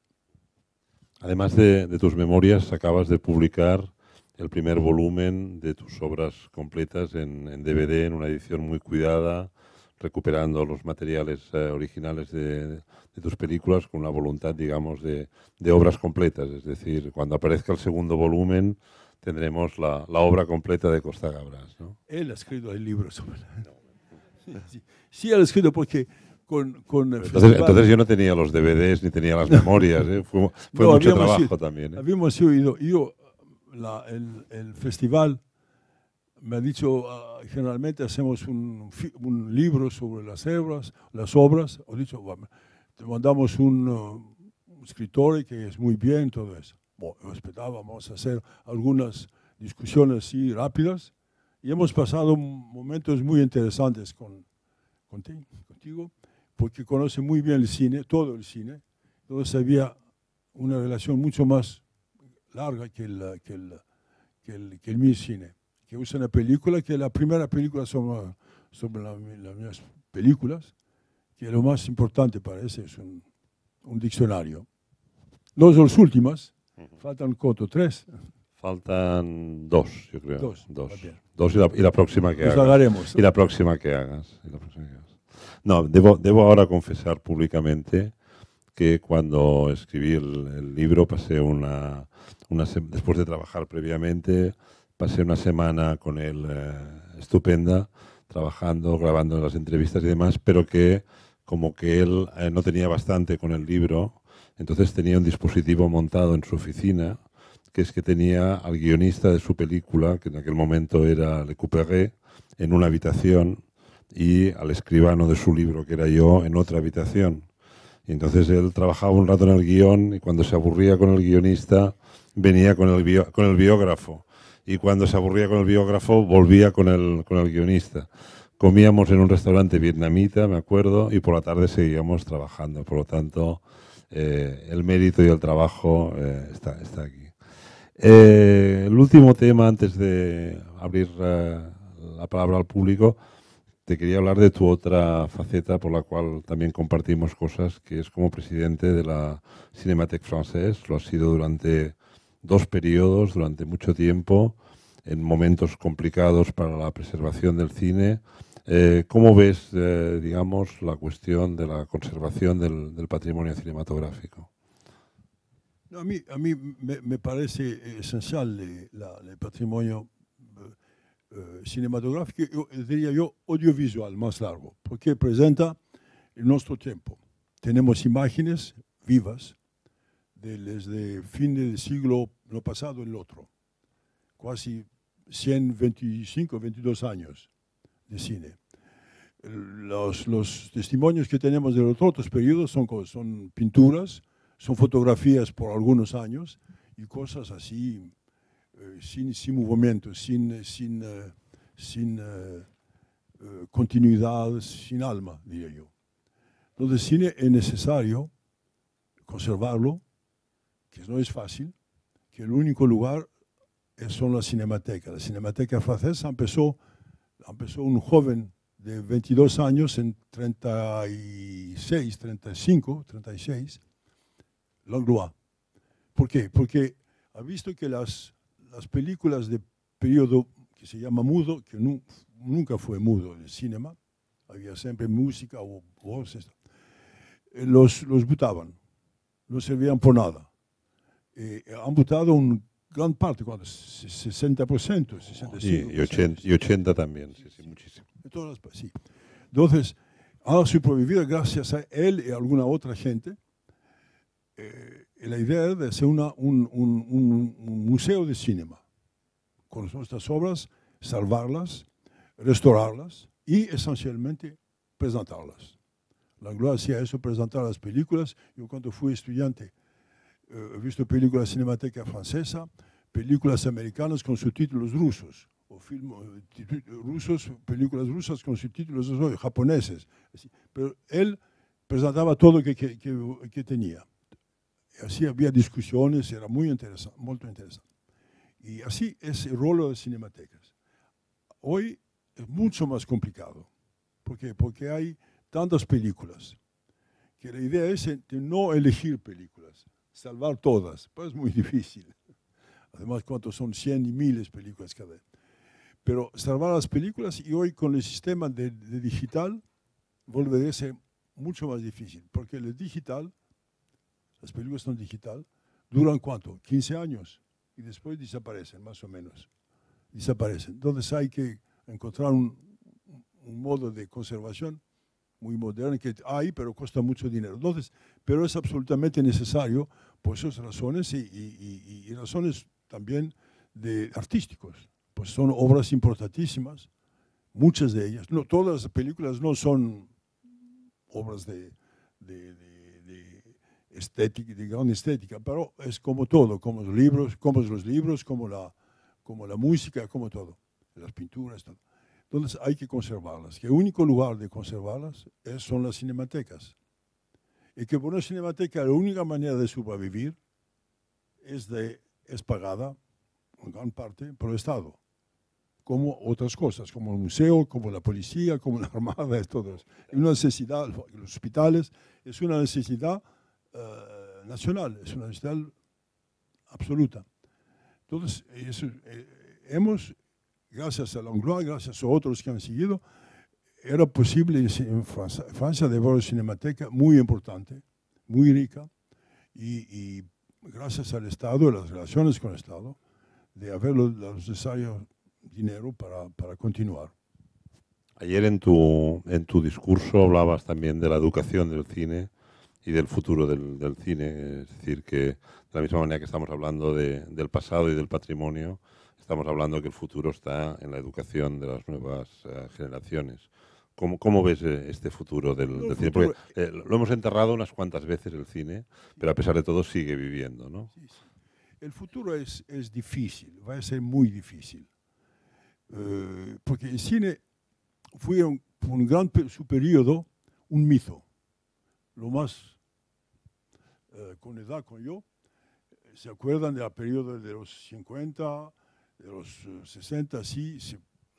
Además de tus memorias, acabas de publicar el primer volumen de tus obras completas en DVD, en una edición muy cuidada, recuperando los materiales originales de tus películas con una voluntad, digamos, de obras completas. Es decir, cuando aparezca el segundo volumen tendremos la obra completa de Costa Gabras, ¿no? Él ha escrito el libro sobre sí, él ha escrito porque con el entonces yo no tenía los DVDs ni tenía las memorias, ¿eh? Fue no, mucho trabajo también. Habíamos oído, el festival me ha dicho, generalmente hacemos un libro sobre las obras, he dicho, bueno, te mandamos un escritor que es muy bien, todo eso. Bueno, esperábamos hacer algunas discusiones así rápidas y hemos pasado momentos muy interesantes contigo, porque conoce muy bien el cine, todo el cine. Entonces había una relación mucho más larga que el mi cine. Que usa una película, que es la primera película sobre las películas, que lo más importante parece es un diccionario. No son las últimas, faltan ¿cuánto? 3. Faltan 2, yo creo. 2 y la próxima que hagas. Haremos, ¿no? Y la próxima que hagas. No, debo ahora confesar públicamente que cuando escribí el libro pasé después de trabajar previamente, pasé una semana con él estupenda, trabajando, grabando las entrevistas y demás, pero que como que él no tenía bastante con el libro, entonces tenía un dispositivo montado en su oficina, que es que tenía al guionista de su película, que en aquel momento era Le Couperet, en una habitación, y al escribano de su libro, que era yo, en otra habitación. Y entonces él trabajaba un rato en el guión y cuando se aburría con el guionista venía con el biógrafo. Y cuando se aburría con el biógrafo volvía con el guionista. Comíamos en un restaurante vietnamita, me acuerdo, y por la tarde seguíamos trabajando. Por lo tanto, el mérito y el trabajo está aquí. El último tema, antes de abrir la palabra al público, te quería hablar de tu otra faceta por la cual también compartimos cosas, que es como presidente de la Cinémathèque Française. Lo has sido durante 2 periodos, durante mucho tiempo, en momentos complicados para la preservación del cine. ¿Cómo ves, digamos, la cuestión de la conservación del patrimonio cinematográfico? A mí me parece esencial el patrimonio cinematográfico, diría yo, audiovisual más largo, porque presenta el nuestro tiempo. Tenemos imágenes vivas desde fin del siglo no pasado el otro, casi 125, 22 años de cine. Los testimonios que tenemos de los otros periodos son pinturas, son fotografías por algunos años y cosas así, sin movimiento, sin continuidad, sin alma, diría yo. Entonces, el cine es necesario conservarlo, que no es fácil, que el único lugar son las cinematecas. La Cinémathèque Française empezó un joven de 22 años en 36, 35, 36, Langlois. ¿Por qué? Porque ha visto que las películas de periodo que se llama mudo, que nunca fue mudo en el cinema, había siempre música o voces, los botaban, no servían por nada. Han votado una gran parte, 60%, 65%. Y 80 también, sí, muchísimo. Sí. Entonces, ha sobrevivido gracias a él y a alguna otra gente. La idea de hacer un museo de cinema, con nuestras obras, salvarlas, restaurarlas y esencialmente presentarlas. Langlois hacía eso, presentar las películas. Yo cuando fui estudiante he visto películas Cinémathèque Française, películas americanas con subtítulos rusos, o películas rusas con subtítulos japoneses. Pero él presentaba todo lo que tenía. Así había discusiones, era muy interesante. Y así es el rol de las cinematecas. Hoy es mucho más complicado. ¿Por qué? Porque hay tantas películas que la idea es de no elegir películas, salvar todas, pues es muy difícil. Además, ¿cuántos son? 100 y miles de películas cada vez. Pero salvar las películas, y hoy con el sistema de digital volvería a ser mucho más difícil, porque el digital, las películas son digital, duran ¿cuánto? 15 años y después desaparecen, más o menos. Desaparecen. Entonces hay que encontrar un modo de conservación muy moderno que hay, pero cuesta mucho dinero. Entonces, pero es absolutamente necesario por esas razones y razones también artísticos. Pues son obras importantísimas, muchas de ellas. No, todas las películas no son obras de estética, de gran estética, pero es como todo, como los libros, como la música, como todo, las pinturas, todo. Entonces hay que conservarlas, que el único lugar de conservarlas son las cinematecas. Y que por una cinemateca la única manera de sobrevivir es pagada en gran parte por el Estado, como otras cosas, como el museo, como la policía, como la armada, es todo eso. Es una necesidad, los hospitales, es una necesidad nacional, es una necesidad absoluta. Entonces, gracias a Langlois, gracias a otros que han seguido, era posible en Francia de ver una cinemateca muy importante, muy rica, y gracias al Estado, las relaciones con el Estado, de haber lo necesario dinero para continuar. Ayer en tu discurso hablabas también de la educación del cine y del futuro del cine, es decir, que de la misma manera que estamos hablando del pasado y del patrimonio, estamos hablando que el futuro está en la educación de las nuevas generaciones. ¿Cómo ves este futuro del cine? Porque lo hemos enterrado unas cuantas veces el cine, pero a pesar de todo sigue viviendo, ¿no? Sí, sí. El futuro es difícil, va a ser muy difícil, porque el cine fue por un gran su periodo un mito. Lo más con edad con yo, ¿se acuerdan del periodo de los 50, de los 60? Sí,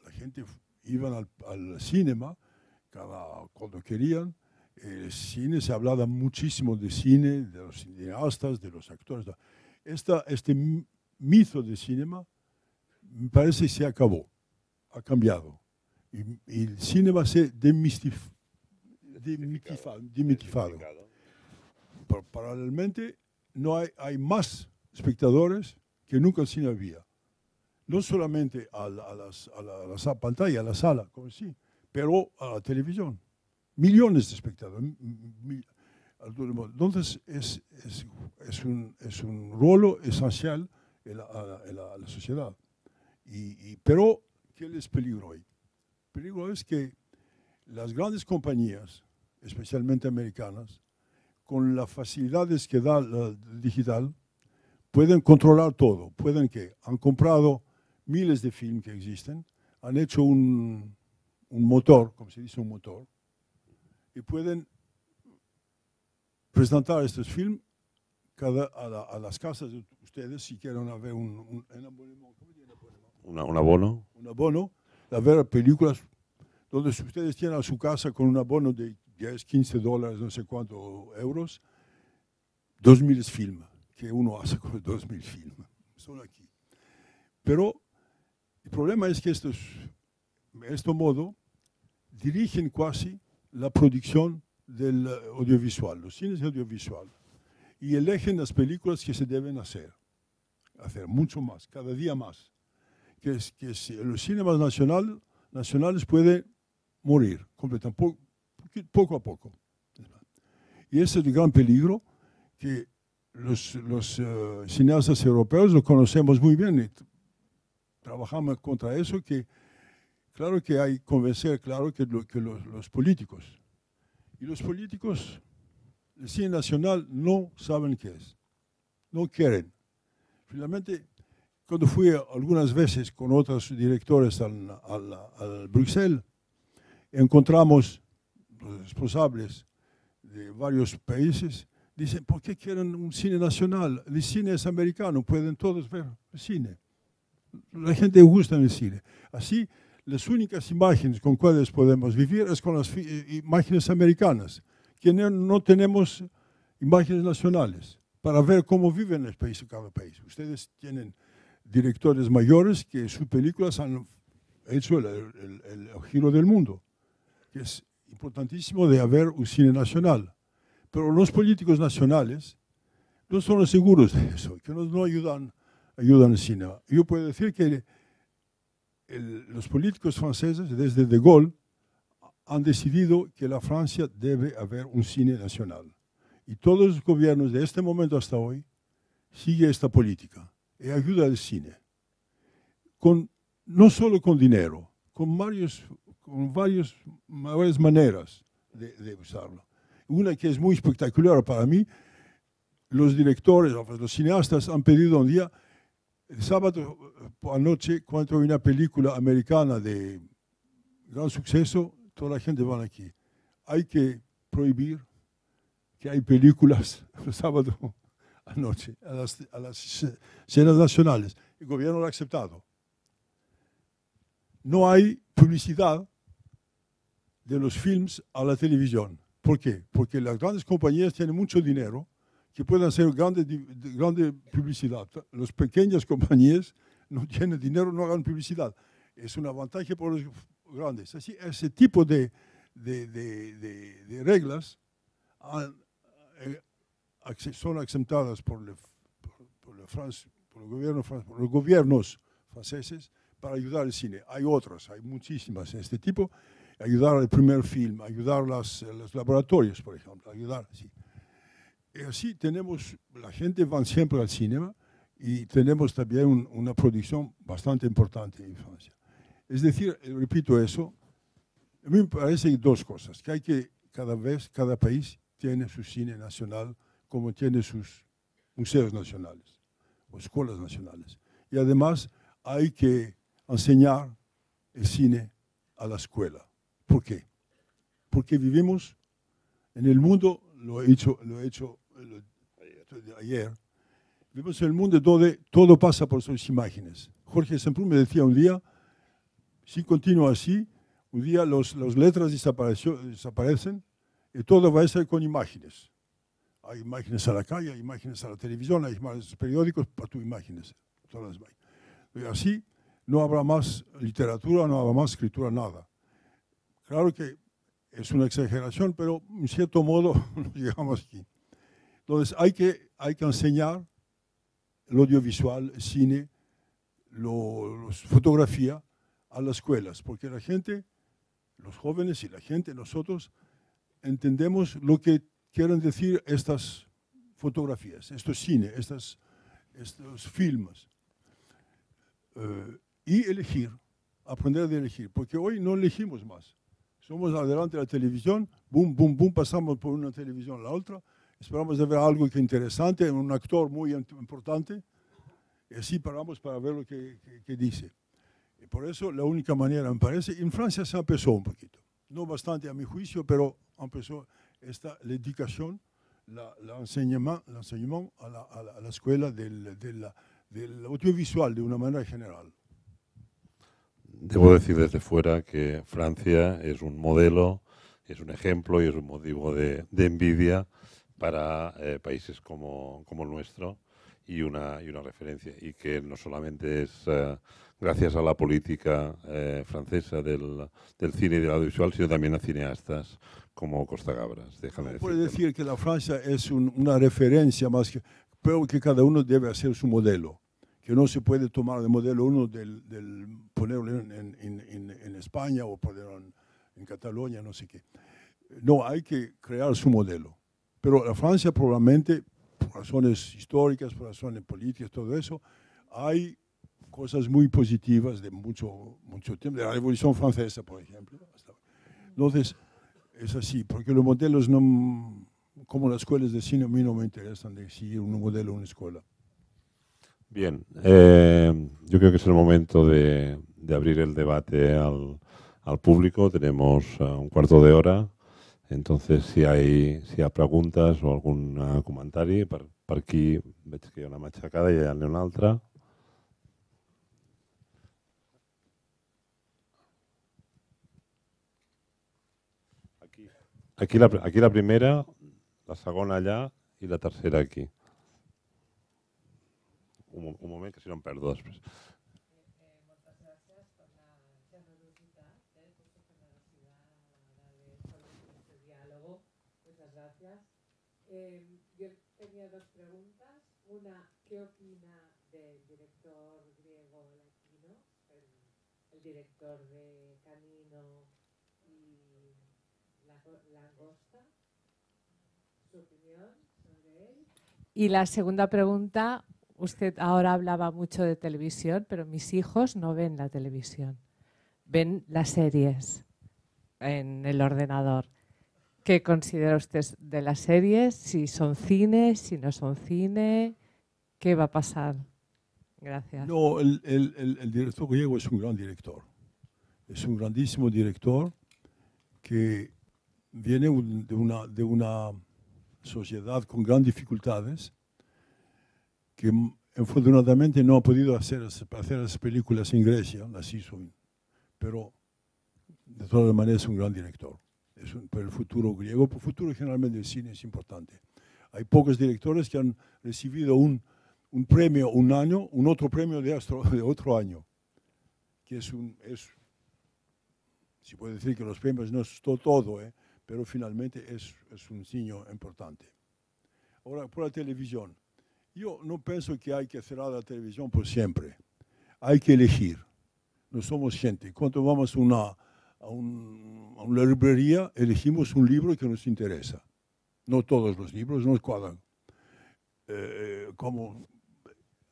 la gente iba al cinema cuando querían. El cine, se hablaba muchísimo de cine, de los cineastas, de los actores. Este mito de cinema me parece que se acabó, ha cambiado. Y el cine va a ser demitificado. Paralelamente, no hay más espectadores que nunca el cine había. No solamente a la pantalla, a la sala, como sí, pero a la televisión. Millones de espectadores. Entonces, es un rol esencial en la sociedad. Pero, ¿qué es peligro hoy? El peligro es que las grandes compañías, especialmente americanas, con las facilidades que da la digital, pueden controlar todo. Han comprado miles de films que existen, han hecho un motor, como se dice, un motor, y pueden presentar estos films a las casas de ustedes si quieren ver un abono. Un abono, a ver películas donde ustedes tienen a su casa con un abono de 10, 15 dólares, no sé cuántos euros, 2.000 films, que uno hace con 2.000 films. Son aquí. Pero el problema es que de este modo dirigen casi la producción del audiovisual, los cines audiovisuales, y eligen las películas que se deben hacer mucho más, cada día más. Que los cinemas nacionales pueden morir completamente, poco a poco. Y ese es el gran peligro que los cineastas europeos lo conocemos muy bien y trabajamos contra eso, que claro que hay que convencer, claro que los políticos. Y los políticos, el cine nacional, no saben qué es, no quieren. Finalmente, cuando fui algunas veces con otros directores al Bruselas, encontramos los responsables de varios países, dicen, ¿por qué quieren un cine nacional? El cine es americano, pueden todos ver el cine. La gente gusta el cine. Así, las únicas imágenes con cuales podemos vivir es con las imágenes americanas, que no tenemos imágenes nacionales para ver cómo viven el país, cada país. Ustedes tienen directores mayores que sus películas han hecho el giro del mundo, que es importantísimo de haber un cine nacional. Pero los políticos nacionales no son seguros de eso, que no ayudan al cine. Yo puedo decir que los políticos franceses, desde De Gaulle, han decidido que la Francia debe haber un cine nacional. Y todos los gobiernos de este momento hasta hoy siguen esta política y ayuda al cine. No solo con dinero, con varias maneras de usarlo. Una que es muy espectacular para mí, los directores, los cineastas han pedido un día, el sábado por la noche, cuando hay una película americana de gran suceso, toda la gente va aquí. Hay que prohibir que hay películas el sábado anoche a las cenas nacionales. El gobierno lo ha aceptado. No hay publicidad de los films a la televisión. ¿Por qué? Porque las grandes compañías tienen mucho dinero que pueden hacer grande publicidad. Las pequeñas compañías no tienen dinero, no hagan publicidad. Es un avantaje por los grandes. Así, ese tipo de reglas son aceptadas por los gobiernos franceses para ayudar al cine. Hay otras, hay muchísimas en este tipo. Ayudar al primer film, ayudar a los laboratorios, por ejemplo, ayudar, sí. Y así tenemos, la gente va siempre al cine y tenemos también una producción bastante importante en Francia. Es decir, repito eso, a mí me parecen dos cosas, que hay que cada país tiene su cine nacional como tiene sus museos nacionales o escuelas nacionales. Y además hay que enseñar el cine a la escuela. ¿Por qué? Porque vivimos en el mundo, lo he hecho ayer, vivimos en el mundo donde todo pasa por sus imágenes. Jorge Semprún me decía un día, si continúa así, un día las letras desaparecen y todo va a ser con imágenes. Hay imágenes a la calle, hay imágenes a la televisión, hay imágenes a los periódicos, para tus imágenes. Todas las imágenes. Y así no habrá más literatura, no habrá más escritura, nada. Claro que es una exageración, pero en cierto modo nos llegamos aquí. Entonces hay que enseñar el audiovisual, el cine, fotografía a las escuelas, porque la gente, los jóvenes y la gente, nosotros, entendemos lo que quieren decir estas fotografías, estos cine, estos filmes. Y elegir, aprender a elegir, porque hoy no elegimos más. Somos adelante de la televisión, boom, boom, boom, pasamos por una televisión a la otra, esperamos de ver algo que interesante, un actor muy importante, y así paramos para ver lo que dice. Y por eso la única manera, me parece, en Francia se empezó un poquito, no bastante a mi juicio, pero empezó la educación, el enseñamiento a la escuela del audiovisual de una manera general. Debo decir desde fuera que Francia es un modelo, es un ejemplo y es un motivo de envidia para países como el nuestro y una referencia. Y que no solamente es gracias a la política francesa del cine y del audiovisual, sino también a cineastas como Costa Gabras. Déjame decirte. Puede decir que la Francia es una referencia más que, pero que cada uno debe hacer su modelo. Que no se puede tomar de modelo uno ponerlo en España o ponerlo en Cataluña, no sé qué. No, hay que crear su modelo. Pero la Francia probablemente, por razones históricas, por razones políticas, todo eso, hay cosas muy positivas de mucho tiempo, de la Revolución Francesa, por ejemplo. Entonces, es así, porque los modelos, como las escuelas de cine, a mí no me interesan de seguir un modelo en una escuela. Bien, yo creo que es el momento de abrir el debate al público. Tenemos un cuarto de hora, entonces si hay preguntes o algun comentari, per aquí veig que hi ha una matxacada i allà n'hi ha una altra. Aquí la primera, la segona allà i la tercera aquí. Un moment, que si no em perdo després. Moltes gràcies per la generositat, por su generosidad a la hora de establecer este diálogo. Muchas gracias. Yo tenía dos preguntas. Una, ¿qué opina del director griego latino, el director de Canino y Langosta? ¿Su opinión sobre él? Y la segunda pregunta, usted ahora hablaba mucho de televisión, pero mis hijos no ven la televisión, ven las series en el ordenador. ¿Qué considera usted de las series? Si son cine, si no son cine, ¿qué va a pasar? Gracias. No, el director griego es un gran director. Es un grandísimo director que viene de una sociedad con grandes dificultades, que afortunadamente no ha podido hacer las películas en Grecia, las hizo, pero de todas maneras es un gran director. Para el futuro griego, para el futuro generalmente del cine es importante. Hay pocos directores que han recibido un premio un año, un otro premio de otro año, que se puede decir que los premios no es todo, pero finalmente es un signo importante. Ahora, por la televisión. Yo no pienso que hay que cerrar la televisión por siempre. Hay que elegir. No somos gente. Cuando vamos a una librería, elegimos un libro que nos interesa. No todos los libros nos cuadran.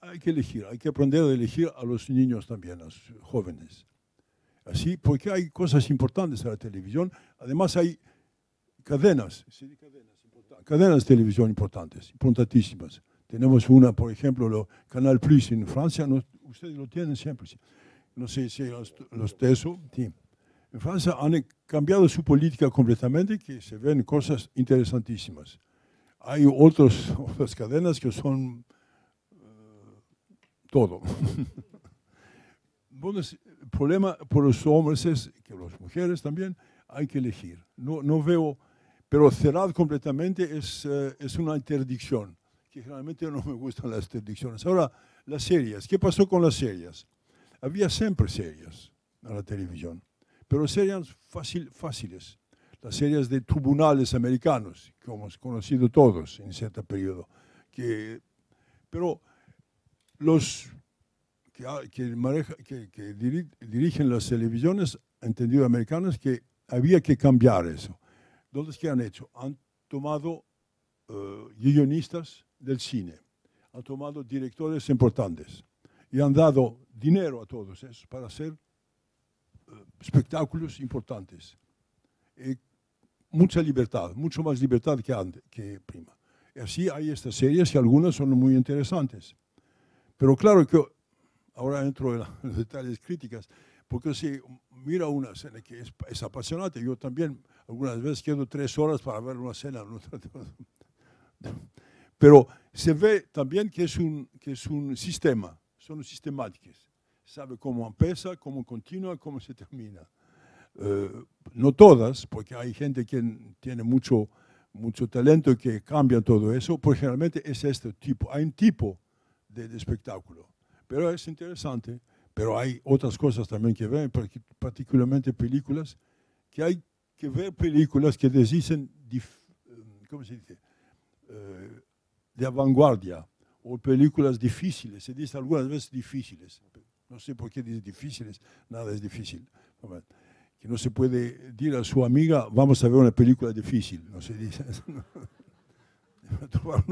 Hay que elegir, hay que aprender a elegir a los niños también, a los jóvenes. Así, porque hay cosas importantes en la televisión. Además hay cadenas de televisión importantes, importantísimas. Tenemos una, por ejemplo, Canal Plus en Francia, ustedes lo tienen siempre. No sé si los TESO, sí. En Francia han cambiado su política completamente, que se ven cosas interesantísimas. Hay otras cadenas que son todo. Bueno, el problema por los hombres es que las mujeres también hay que elegir. No veo, pero cerrar completamente es una interdicción, que generalmente no me gustan las interdicciones. Ahora, las series. ¿Qué pasó con las series? Había siempre series en la televisión, pero series fáciles. Las series de tribunales americanos, que hemos conocido todos en cierto periodo. Pero los que dirigen las televisiones, entendido americanas, que había que cambiar eso. Entonces, ¿qué han hecho? Han tomado guionistas del cine, han tomado directores importantes y han dado dinero a todos esos para hacer espectáculos importantes. Mucha libertad, mucho más libertad que prima. Y así hay estas series y algunas son muy interesantes. Pero claro que ahora entro en los detalles críticas, porque si mira una escena que es apasionante, yo también algunas veces quedo 3 horas para ver una escena. Pero se ve también que es un sistema, son sistemáticas. Sabe cómo empieza, cómo continúa, cómo se termina. No todas, porque hay gente que tiene mucho talento que cambia todo eso, porque generalmente es este tipo. Hay un tipo de espectáculo, pero es interesante. Pero hay otras cosas también que ver, particularmente películas, que hay que ver películas que les dicen, ¿cómo se dice? De vanguardia, o películas difíciles, se dice algunas veces difíciles. No sé por qué dice difíciles, nada es difícil. Que no se puede decir a su amiga, vamos a ver una película difícil, no se dice eso. Trovar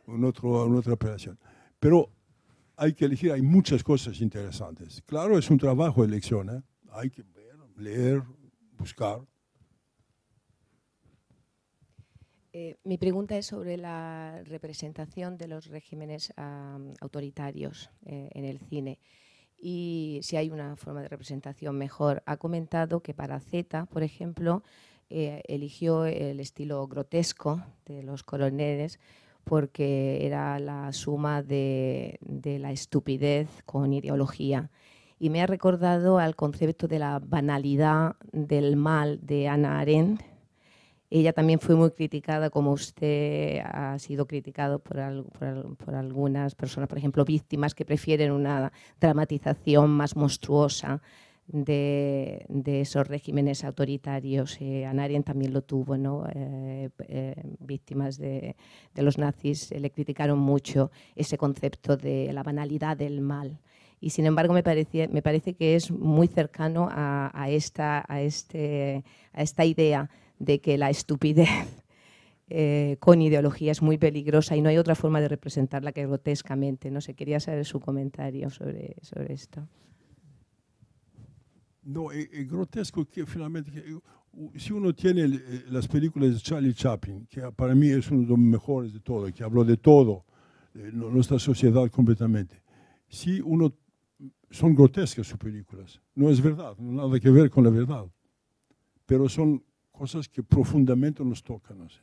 una otra operación. Pero hay que elegir, hay muchas cosas interesantes. Claro, es un trabajo de elección, ¿eh? Hay que ver, leer, buscar. Mi pregunta es sobre la representación de los regímenes autoritarios en el cine y si hay una forma de representación mejor. Ha comentado que para Z, por ejemplo, eligió el estilo grotesco de los coroneles porque era la suma de la estupidez con ideología. Y me ha recordado al concepto de la banalidad del mal de Hannah Arendt. Ella también fue muy criticada, como usted ha sido criticado por algunas personas, por ejemplo, víctimas que prefieren una dramatización más monstruosa de esos regímenes autoritarios. Hannah Arendt también lo tuvo, ¿no? Víctimas de los nazis le criticaron mucho ese concepto de la banalidad del mal. Y sin embargo me parece que es muy cercano a esta idea de que la estupidez con ideología es muy peligrosa y no hay otra forma de representarla que grotescamente. No sé, quería saber su comentario sobre esto. No, es grotesco que finalmente, si uno tiene las películas de Charlie Chaplin, que para mí es uno de los mejores de todo, que habló de todo, de nuestra sociedad completamente, si uno, son grotescas sus películas, no es verdad, no nada que ver con la verdad, pero son cosas que profundamente nos tocan. No sé.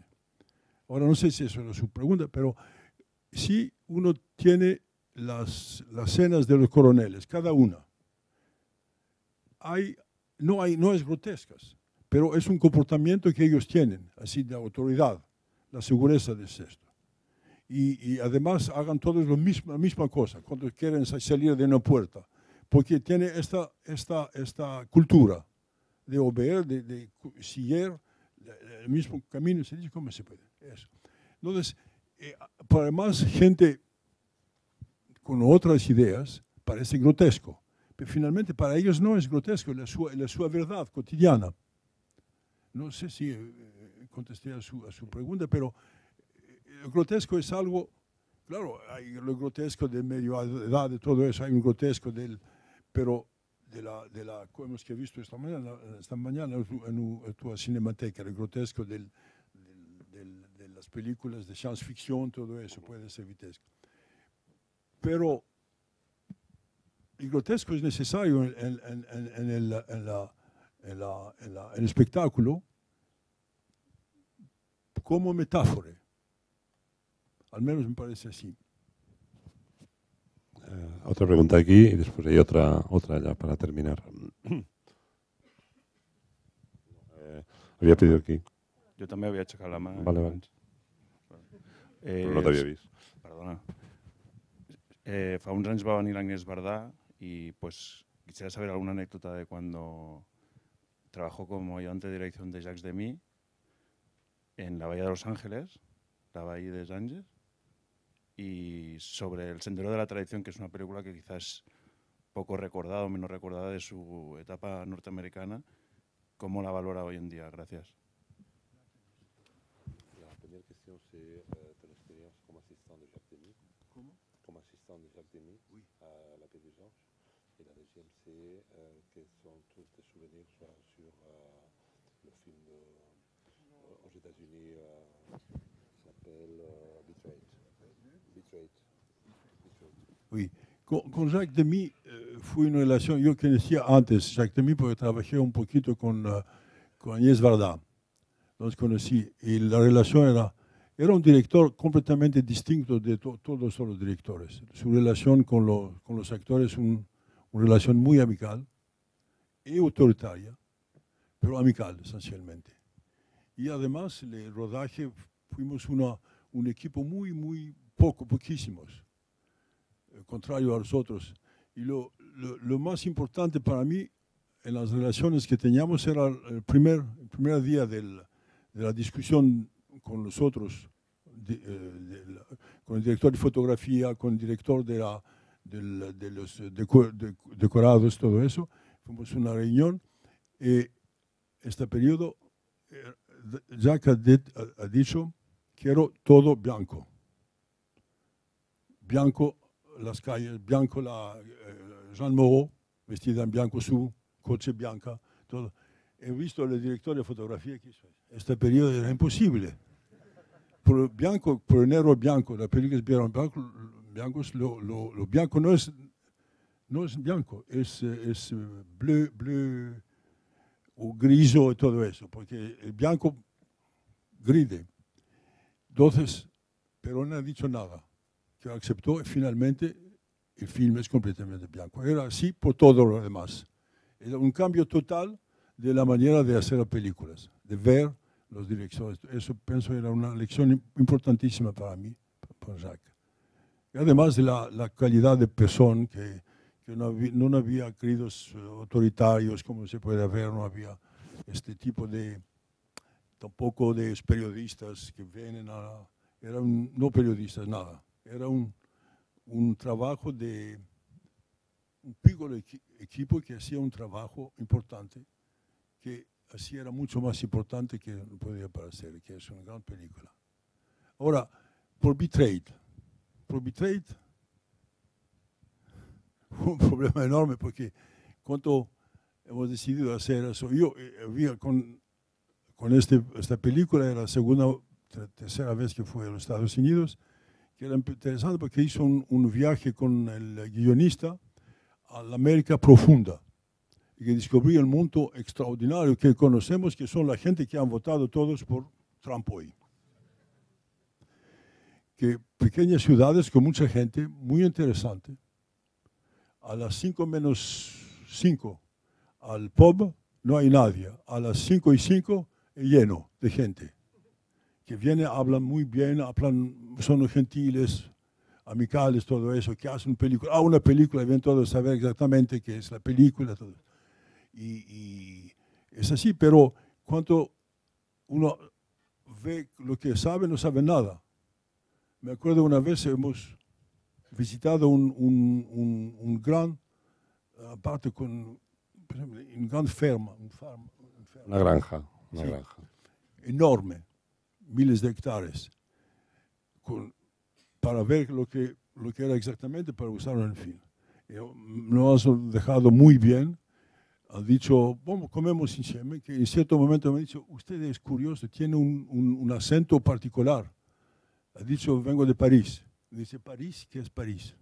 Ahora no sé si eso es su pregunta, pero si uno tiene las escenas de los coroneles, cada una, no es grotescas, pero es un comportamiento que ellos tienen, así de autoridad, la seguridad de esto. Y además hagan todos la misma cosa cuando quieren salir de una puerta, porque tiene esta cultura de obedecer, de seguir el mismo camino, se dice, ¿cómo se puede? Eso. Entonces, Pero además, gente con otras ideas parece grotesco. Pero finalmente para ellos no es grotesco, es la su verdad cotidiana. No sé si contesté a su pregunta, pero el grotesco es algo, claro, hay lo grotesco de medio edad, de todo eso, hay un grotesco pero como hemos visto esta mañana en tu cinemateca, el grotesco de las películas de science fiction, todo eso puede ser grotesco. Pero el grotesco es necesario en el espectáculo como metáfora. Al menos me parece así. Otra pregunta aquí y después hay otra ya para terminar. Había pedido aquí. Jo també havia aixecat la mà. Vale, vale. Però no t'havia vist. Perdona. Fa uns anys va venir l'Agnès Bardà y pues quisiera saber alguna anécdota de cuando trabajó como ayudante de dirección de Jacques Demy en la Bahía de Los Ángeles, la Bahía de Angeles, y sobre El Sendero de la Tradición, que es una película que quizás poco recordada o menos recordada de su etapa norteamericana. ¿Cómo la valora hoy en día? Gracias. La primera cuestión c'est ton expérience como asistente de Jacques Demy. ¿Cómo? Como asistente de Jacques Demy a la Paix des Anges. Et la deuxième c'est quels sont tous tes souvenirs sur le film aux États-Unis s'appelle Betrayed. Oui. Con Jacques Demy fue una relación, yo conocía antes Jacques Demy porque trabajé un poquito con Agnès Varda. Nos conocí y la relación era un director completamente distinto de todos los directores. Su relación con los actores una relación muy amical y autoritaria, pero amical esencialmente. Y además, el rodaje fuimos un equipo muy poquísimos, contrario a los otros. Y lo más importante para mí en las relaciones que teníamos era el primer día de la discusión con los otros, con el director de fotografía, con el director de los decorados, todo eso. Fuimos a una reunión y este periodo Jacques ha dicho, quiero todo blanco. Blanco las calles, blanco Jean Moreau, vestida en blanco, su coche blanca, todo. He visto al director de fotografía que este periodo era imposible. Por negro blanco, la película es blancos, lo blanco no es blanco, es bleu o griso y todo eso, porque el blanco gride. Entonces, pero no ha dicho nada, que aceptó y finalmente el film es completamente blanco. Era así por todo lo demás. Era un cambio total de la manera de hacer las películas, de ver los directores. Eso pienso era una lección importantísima para mí, para Jacques. Y además de la calidad de persona, que no había queridos autoritarios como se puede ver, no había este tipo tampoco de periodistas que vienen no periodistas, nada. Era un trabajo de un piccolo equipo que hacía un trabajo importante, que así era mucho más importante que no podía parecer, que es una gran película. Ahora, por Betrayed fue un problema enorme porque cuando hemos decidido hacer eso, yo había con esta película, era la tercera vez que fue a los Estados Unidos, que era interesante porque hizo un viaje con el guionista a la América profunda y que descubrió el mundo extraordinario que conocemos, que son la gente que han votado todos por Trump hoy. Que pequeñas ciudades con mucha gente, muy interesante. A las 5 menos 5 al pub no hay nadie. A las 5:05 lleno de gente. Que viene, hablan muy bien, son gentiles, amicales, todo eso, que hacen película. Una película, y ven todos saber exactamente qué es la película. Todo. Y es así, pero cuando uno ve lo que sabe, no sabe nada. Me acuerdo una vez hemos visitado un gran, aparte con, por ejemplo, un gran ferma, Una granja. Una Sí. granja. enorme, miles de hectáreas, para ver lo que era exactamente para usarlo en el film. Nos ha dejado muy bien. Ha dicho, vamos, comemos insieme, que en cierto momento me ha dicho, usted es curioso, tiene un acento particular. Ha dicho, vengo de París. Dice, ¿París? ¿Qué es París?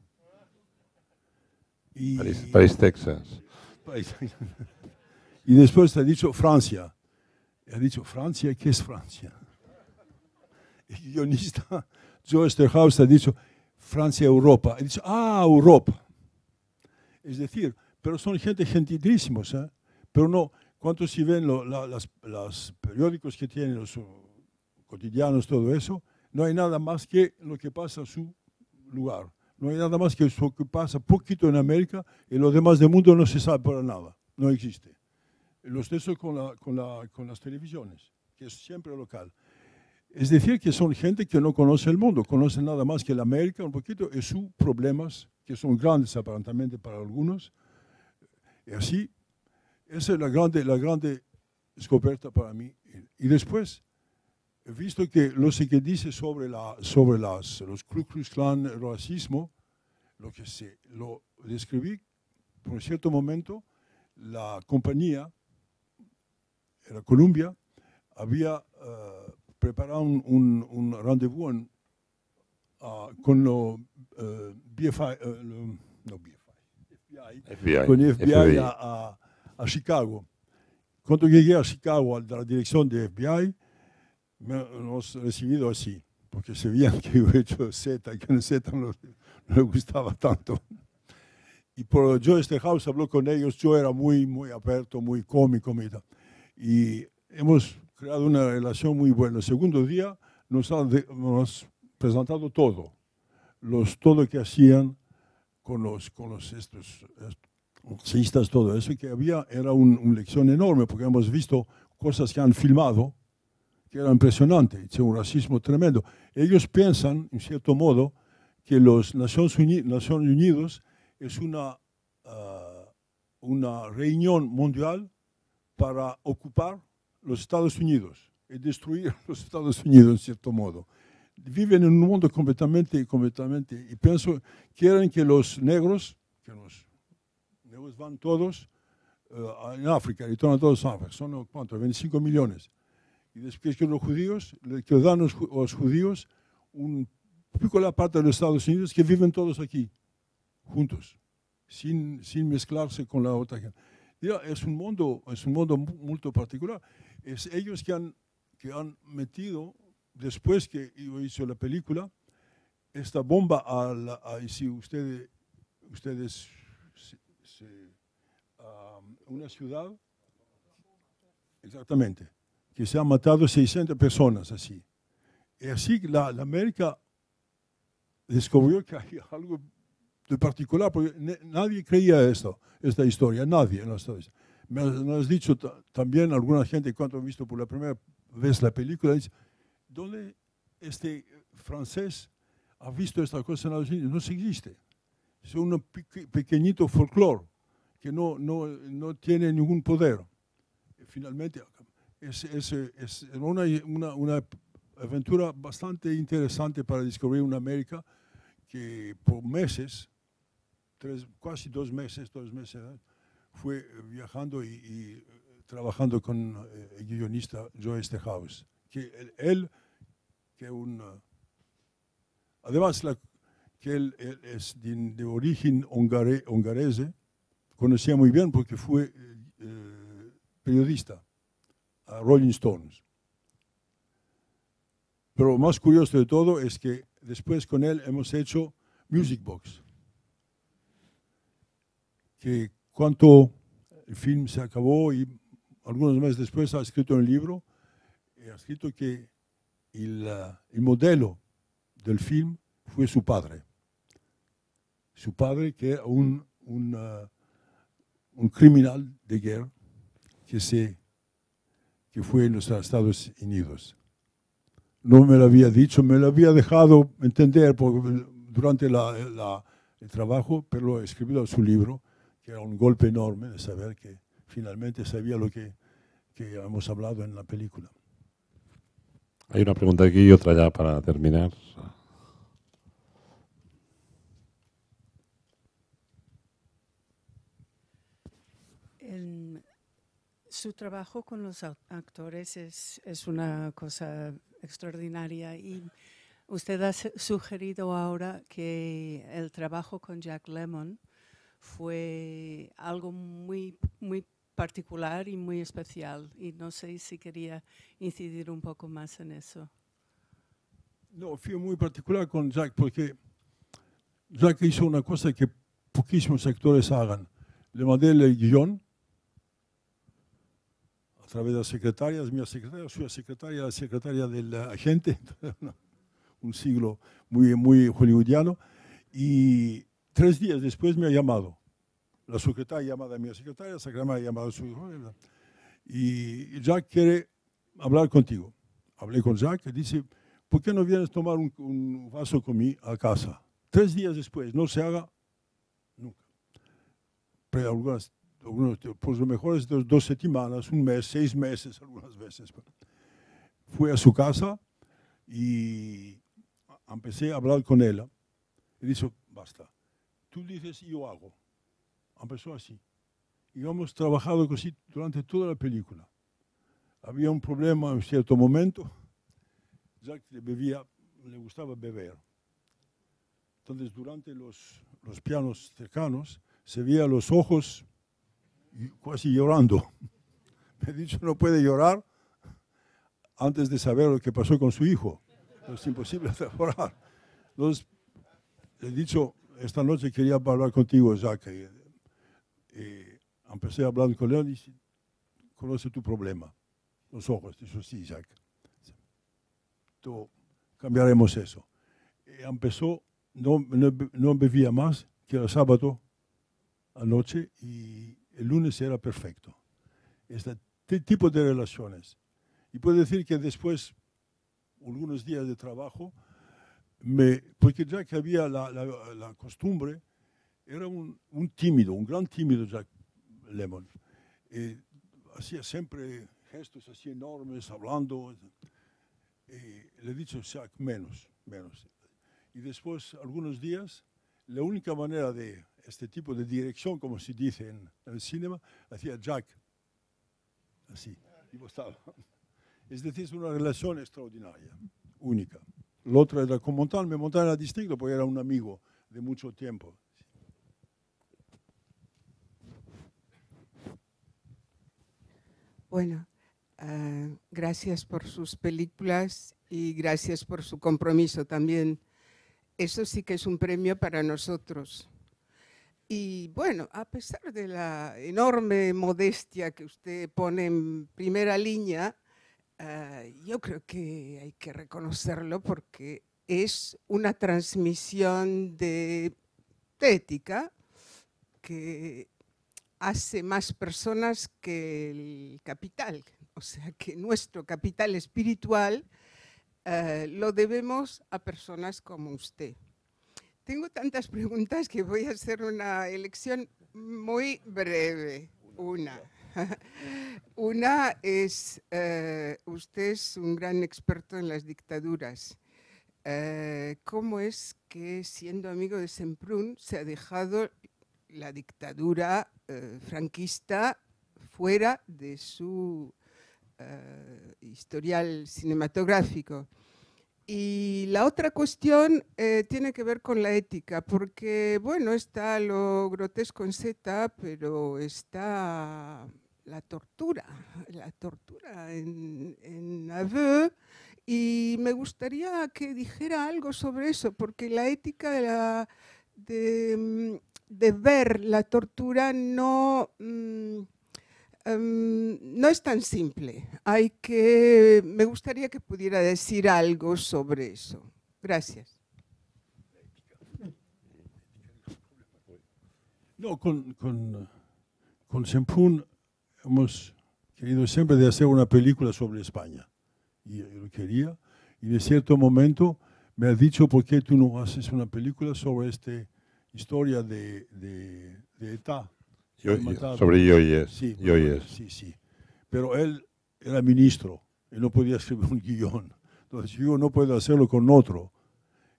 Y, París, Texas. París. Y después ha dicho, Francia. Y ha dicho, ¿Francia? ¿Qué es Francia? El guionista Joe Sterhouse ha dicho, Francia, Europa. Ha dicho, Europa. Es decir, pero son gente gentilísimos, ¿eh? Pero no, cuando si ven los periódicos que tienen, los cotidianos, todo eso, no hay nada más que lo que pasa en su lugar. No hay nada más que lo que pasa poquito en América y lo demás del mundo no se sabe para nada, no existe. Los de eso con las televisiones, que es siempre local. Es decir, que son gente que no conoce el mundo, conocen nada más que la América un poquito y sus problemas, que son grandes aparentemente para algunos. Y así, esa es la grande descoberta para mí. Y después, he visto que lo que dice sobre los Ku Klux Klan, el racismo, lo describí por un cierto momento, la compañía, la Columbia, había preparado un rendezvous con los BFI, con FBI a Chicago. Cuando llegué a Chicago, a la dirección de FBI, nos recibido así, porque se veían que yo he hecho Z, y que el Z no le gustaba tanto. Y por Joe Sterhouse habló con ellos, yo era muy abierto, muy cómico. Y hemos creado una relación muy buena. El segundo día nos han presentado todo lo que hacían con estos artistas, todo eso, que era una lección enorme, porque hemos visto cosas que han filmado, que era impresionante, es un racismo tremendo. Ellos piensan, en cierto modo, que los Naciones Unidas es una reunión mundial para ocupar los Estados Unidos y destruir los Estados Unidos, en cierto modo. Viven en un mundo completamente, y pienso, quieren que los negros van todos en África, y tornan todos a África, son, ¿cuántos? 25 millones. Y después que los judíos, que dan a los judíos un poco la parte de los Estados Unidos, que viven todos aquí, juntos, sin mezclarse con la otra gente. Es un mundo muy particular. Es ellos que han metido, después que yo hice la película, esta bomba si ustedes una ciudad, exactamente, que se han matado 600 personas así. Y así la América descubrió que hay algo de particular, porque nadie creía esta historia, nadie. Me has dicho también alguna gente, cuando han visto por la primera vez la película, dice, ¿dónde este francés ha visto esta cosa en los Unidos? No se existe. Es un pequeñito folclore que no tiene ningún poder. Y finalmente, es una aventura bastante interesante para descubrir una América que por meses, casi 2 meses, fue viajando y trabajando con el guionista Joe Sterhouse, que él además que él es de origen hongarese, conocía muy bien porque fue periodista a Rolling Stones. Pero lo más curioso de todo es que después con él hemos hecho Music Box, que cuando el film se acabó y algunos meses después ha escrito un libro, y ha escrito que el modelo del film fue su padre. Su padre, que era un criminal de guerra que fue en los Estados Unidos. no me lo había dicho, me lo había dejado entender durante el trabajo, pero lo he escrito en su libro, que era un golpe enorme de saber que finalmente sabía lo que hemos hablado en la película. Hay una pregunta aquí y otra ya para terminar. Su trabajo con los actores es una cosa extraordinaria y usted ha sugerido ahora que el trabajo con Jack Lemmon fue algo muy, muy particular y muy especial, y no sé si quería incidir un poco más en eso. No, fue muy particular con Jack porque Jack hizo una cosa que poquísimos actores hagan. Le mandé el guión a través de las secretarias, mi secretaria, su secretaria, la secretaria del agente, un siglo muy, muy hollywoodiano, y 3 días después me ha llamado. La secretaria llamada a mi secretaria, la secretaria ha llamado a su hijo, y Jack quiere hablar contigo. Hablé con Jack y dice, ¿por qué no vienes a tomar un vaso conmigo a casa? 3 días después, no se haga nunca. Pero algunos, por lo mejor es 2 semanas, 1 mes, 6 meses, algunas veces. Fui a su casa y empecé a hablar con ella. Y dice, basta, tú dices y yo hago. Empezó así. Y hemos trabajado así durante toda la película. Había un problema en cierto momento. Jack le gustaba beber. Entonces, durante los pianos cercanos, se veía los ojos casi llorando. Me he dicho, no puede llorar antes de saber lo que pasó con su hijo. Es imposible llorar. Entonces, le he dicho, esta noche quería hablar contigo, Jack. Empecé a hablar con él y dice, conoce tu problema. Los ojos. Dijo, sí, Jack. Cambiaremos eso. Empezó, no bebía más que el sábado anoche y el lunes era perfecto. Este tipo de relaciones. Y puedo decir que después, algunos días de trabajo, porque Jack había la costumbre, era un tímido, un gran tímido Jack Lemmon. Hacía siempre gestos así enormes, hablando. Le he dicho, Jack, menos. Y después, algunos días, la única manera de este tipo de dirección, como se dice en el cine, hacía Jack, así, y estaba. Es decir, es una relación extraordinaria, única. La otra era con Montán, me Montán era distinto porque era un amigo de mucho tiempo. Bueno, gracias por sus películas y gracias por su compromiso también. Eso sí que es un premio para nosotros. Y bueno, a pesar de la enorme modestia que usted pone en primera línea, yo creo que hay que reconocerlo porque es una transmisión de ética que hace más personas que el capital. O sea, que nuestro capital espiritual lo debemos a personas como usted. Tengo tantas preguntas que voy a hacer una elección muy breve. Una es, usted es un gran experto en las dictaduras. ¿Cómo es que, siendo amigo de Semprún, se ha dejado la dictadura franquista fuera de su historial cinematográfico? Y la otra cuestión tiene que ver con la ética, porque, bueno, está lo grotesco en Z, pero está la tortura en Aveux, y me gustaría que dijera algo sobre eso, porque la ética de ver la tortura no es tan simple. Me gustaría que pudiera decir algo sobre eso. Gracias. No, con Semprún hemos querido siempre de hacer una película sobre España. Y lo quería. Y de cierto momento me ha dicho, ¿por qué tú no haces una película sobre esta historia de ETA? Sobre Yoyes. Sí, Yoyes. sí, sí. Pero él era ministro y no podía escribir un guión. Entonces yo no puedo hacerlo con otro.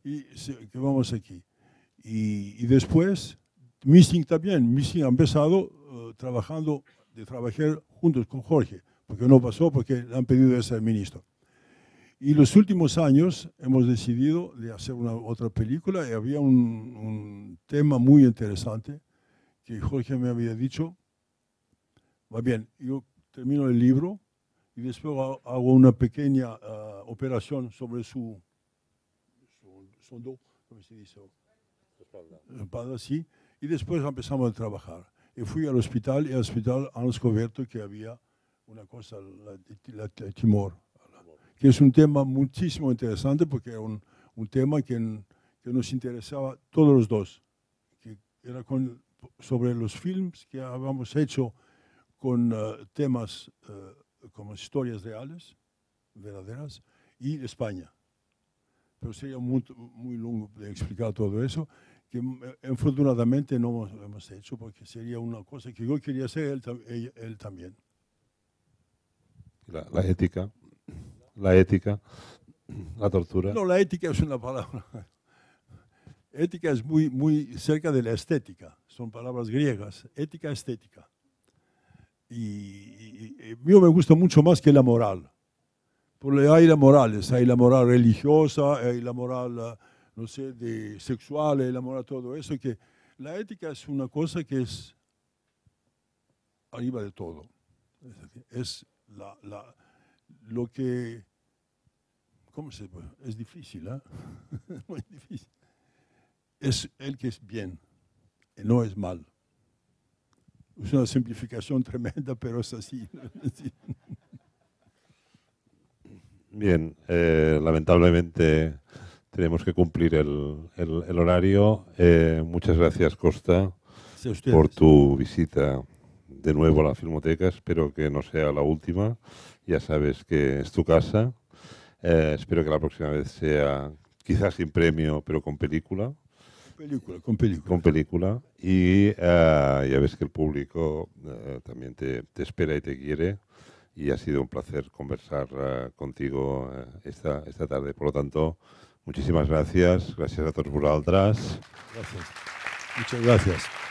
Y que vamos aquí. Y después, Missing también. Missing ha empezado trabajando, de trabajar juntos con Jorge, porque no pasó, porque le han pedido de ser ministro. Y los últimos años hemos decidido de hacer otra película y había un tema muy interesante que Jorge me había dicho, va bien, yo termino el libro y después hago una pequeña operación sobre su ¿cómo se dice? Espalda, sí. Y después empezamos a trabajar. Y fui al hospital y al hospital han descubierto que había una cosa, la tumor, que es un tema muchísimo interesante porque era un tema que nos interesaba a todos los dos, que era sobre los films que habíamos hecho con temas como historias reales, verdaderas, y España. Pero sería muy largo de explicar todo eso, que afortunadamente no hemos hecho, porque sería una cosa que yo quería hacer, él también. La ética, la tortura. No, la ética es una palabra. Ética es muy cerca de la estética, son palabras griegas, ética, estética. Y a mí me gusta mucho más que la moral. Porque hay la morales, hay la moral religiosa, hay la moral, no sé, sexual, hay la moral, todo eso, que la ética es una cosa que es arriba de todo. Es lo que, ¿cómo se puede? Es difícil, ¿eh? Muy difícil. Es el que es bien, y no es mal. Es una simplificación tremenda, pero es así. Bien, lamentablemente tenemos que cumplir el horario. Muchas gracias, Costa, por tu visita de nuevo a la Filmoteca. Espero que no sea la última. Ya sabes que es tu casa. Espero que la próxima vez sea quizás sin premio, pero con película. Con película. Y ya ves que el público también te espera y te quiere. Y ha sido un placer conversar contigo esta tarde. Por lo tanto, muchísimas gracias. Gracias a todos vosotras. Gracias. Muchas gracias.